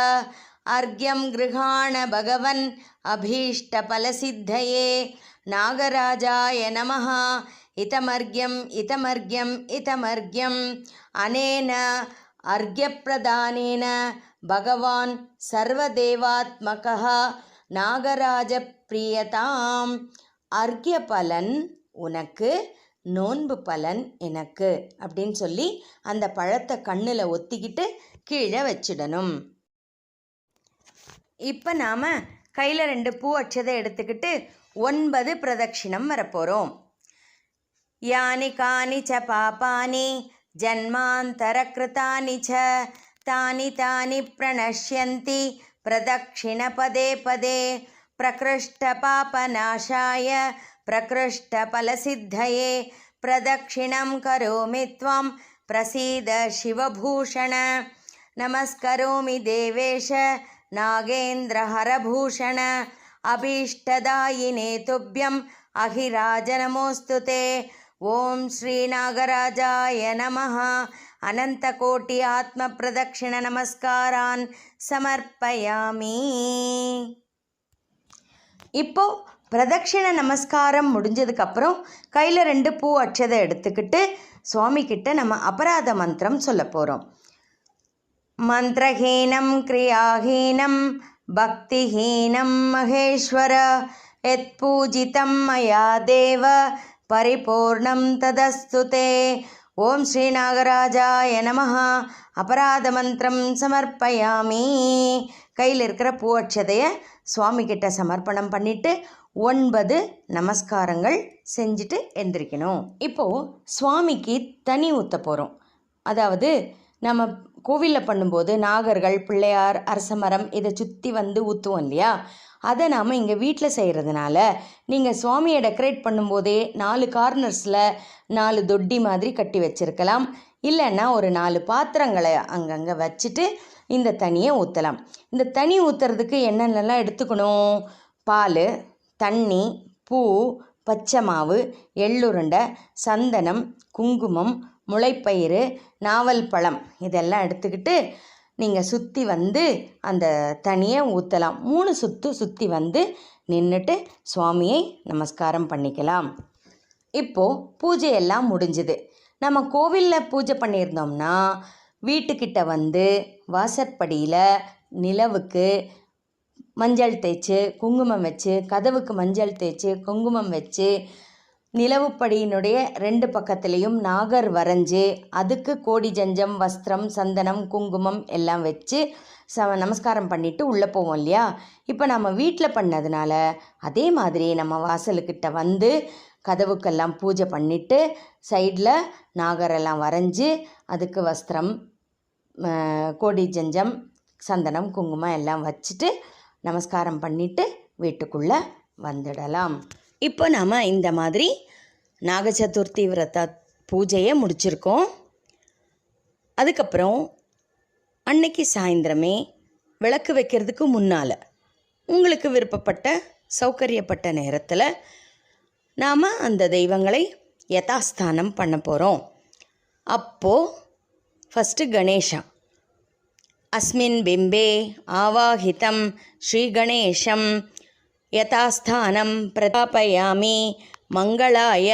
அர்க்யம் கிருஹாண பகவன் அபீஷ்ட பலசித்தயே நாகராஜாய நமஹ இதமர்க்யம் இதமர்க்யம் இதமர்க்யம் அனேன அர்க்யப்பிரதானேன பகவான் சர்வதேவாத்மகः நாகராஜ பிரியதாம். அர்க்ய பலன் உனக்கு, நோன்பு பலன் எனக்கு அப்படின்னு சொல்லி அந்த பழத்தை கண்ணில் ஒத்திக்கிட்டு கீழே வச்சிடணும். இப்போ நாம் கையில் 2 பூ அட்சதை எடுத்துக்கிட்டு 9 பிரதட்சிணம் வரப்போகிறோம். யானி கானி ச பாபானி ஜன்மாந்தர கிருதானி ச தானி தானி பிரணஷ்யந்தி பிரதக்ஷிண பதே பதே பிரகிருஷ்ட பாபநாசாய பிரகிருஷ்ட பலசித்தயே பிரதக்ஷிணம் கரோமி த்வம் பிரசீத சிவபூஷண நமஸ்கரோமி தேவேஷ நாகேந்திரஹரபூஷண அபீஷ்டதாயினே துப்யம் அஹிராஜ நமோஸ்துதே. ஓம் ஸ்ரீ நாகராஜாய நமஹ. அனந்தகோட்டி ஆத்ம பிரதக்ஷிண நமஸ்காரான் சமர்ப்பயாமி. இப்போ பிரதட்சிண நமஸ்காரம் முடிஞ்சதுக்கப்புறம் கையில் 2 பூ அட்சதை எடுத்துக்கிட்டு சுவாமி கிட்ட நம்ம அபராத மந்திரம் சொல்ல போகிறோம். மந்திரஹீனம் கிரியாஹீனம் பக்திஹீனம் மகேஸ்வர யத் பூஜிதம் மயா தேவ பரிபூர்ணம் ததஸ்துதே. ஓம் ஸ்ரீ நாகராஜாய நமஹ. அபராத மந்திரம் சமர்ப்பயாமி. கையில் இருக்கிற பூ அட்சதையை சுவாமி கிட்ட சமர்ப்பணம் பண்ணிட்டு 9 நமஸ்காரங்கள் செஞ்சுட்டு எந்திரிக்கணும். இப்போது சுவாமிக்கு தனி ஊற்ற போகிறோம். அதாவது நம்ம கோவிலில் பண்ணும்போது நாகர்கள், பிள்ளையார், அரசமரம் இதை சுற்றி வந்து ஊற்றுவோம் இல்லையா? அதை நாம் இங்கே வீட்டில் செய்கிறதுனால நீங்கள் சுவாமியை டெக்கரேட் பண்ணும்போதே 4 கார்னர்ஸில் 4 தொட்டி மாதிரி கட்டி வச்சுருக்கலாம். இல்லைன்னா ஒரு 4 பாத்திரங்களை அங்கங்கே வச்சுட்டு இந்த தண்ணியை ஊற்றலாம். இந்த தண்ணி ஊற்றுறதுக்கு என்னென்னலாம் எடுத்துக்கணும்? பால், தண்ணி, பூ, பச்சை மாவு, எள்ளுருண்டை, சந்தனம், குங்குமம், முளைப்பயிறு, நாவல் பழம் இதெல்லாம் எடுத்துக்கிட்டு நீங்கள் சுற்றி வந்து அந்த தண்ணியை ஊற்றலாம். 3 சுற்று சுற்றி வந்து நின்றுட்டு சுவாமியை நமஸ்காரம் பண்ணிக்கலாம். இப்போது பூஜையெல்லாம் முடிஞ்சுது. நம்ம கோவிலில் பூஜை பண்ணியிருந்தோம்னா வீட்டுக்கிட்ட வந்து வாசற்படியில் நிலவுக்கு மஞ்சள் தேய்ச்சி குங்குமம் வச்சு, கதவுக்கு மஞ்சள் தேய்ச்சி குங்குமம் வச்சு, நிலவுப்படியினுடைய 2 பக்கத்துலேயும் நாகர் வரைஞ்சி அதுக்கு கோடி ஜஞ்சம், வஸ்திரம், சந்தனம், குங்குமம் எல்லாம் வச்சு நமஸ்காரம் பண்ணிவிட்டு உள்ளே போவோம் இல்லையா? இப்போ நம்ம வீட்டில் பண்ணதுனால அதே மாதிரி நம்ம வாசலுக்கிட்ட வந்து கதவுக்கெல்லாம் பூஜை பண்ணிவிட்டு சைடில் நாகரெல்லாம் வரைஞ்சி அதுக்கு வஸ்திரம், கோடி ஜஞ்சம், சந்தனம், குங்குமம் எல்லாம் வச்சுட்டு நமஸ்காரம் பண்ணிவிட்டு வீட்டுக்குள்ளே வந்துடலாம். இப்போ நாம் இந்த மாதிரி நாக சதுர்த்தி விரத பூஜையை முடிச்சிருக்கோம். அதுக்கப்புறம் அன்னைக்கு சாயந்தரமே விளக்கு வைக்கிறதுக்கு முன்னால் உங்களுக்கு விருப்பப்பட்ட சௌகரியப்பட்ட நேரத்தில் நாம் அந்த தெய்வங்களை யதாஸ்தானம் பண்ண போகிறோம். அப்போது ஃபஸ்ட்டு கணேஷா. அஸ்மின் பிம்பே ஆவாஹிதம் ஸ்ரீ கணேஷம் யதாஸ்தானம் பிரதாபயாமி மங்களாய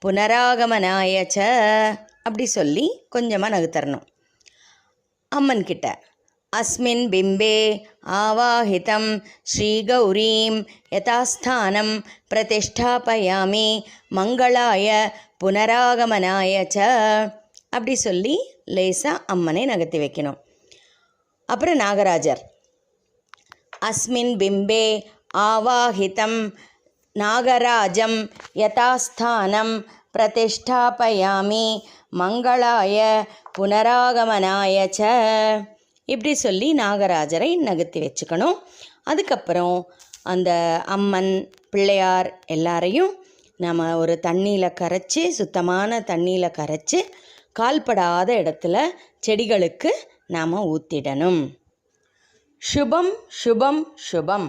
புனராகமனாய ச அப்படி சொல்லி கொஞ்சமாக நகுத்தரணும். அம்மன்கிட்ட அஸ்மின் பிம்பே ஆவாஹிதம் ஸ்ரீ கௌரீம் யதாஸ்தானம் பிரதிஷ்டாபயாமி மங்களாய புனராகமனாய ச அப்படி சொல்லி லேசாக அம்மனை நகர்த்தி வைக்கணும். அப்புறம் நாகராஜர், அஸ்மின் பிம்பே ஆவாஹிதம் நாகராஜம் யதாஸ்தானம் பிரதிஷ்டாபயாமி மங்களாய புனராகமனாய ச. இப்படி சொல்லி நாகராஜரை நகர்த்தி வச்சுக்கணும். அதுக்கப்புறம் அந்த அம்மன் பிள்ளையார் எல்லாரையும் நம்ம ஒரு தண்ணியில் கரைச்சி, சுத்தமான தண்ணியில் கரைச்சி கால்படாத இடத்துல செடிகளுக்கு நாம் ஊற்றிடணும். சுபம் சுபம் சுபம்.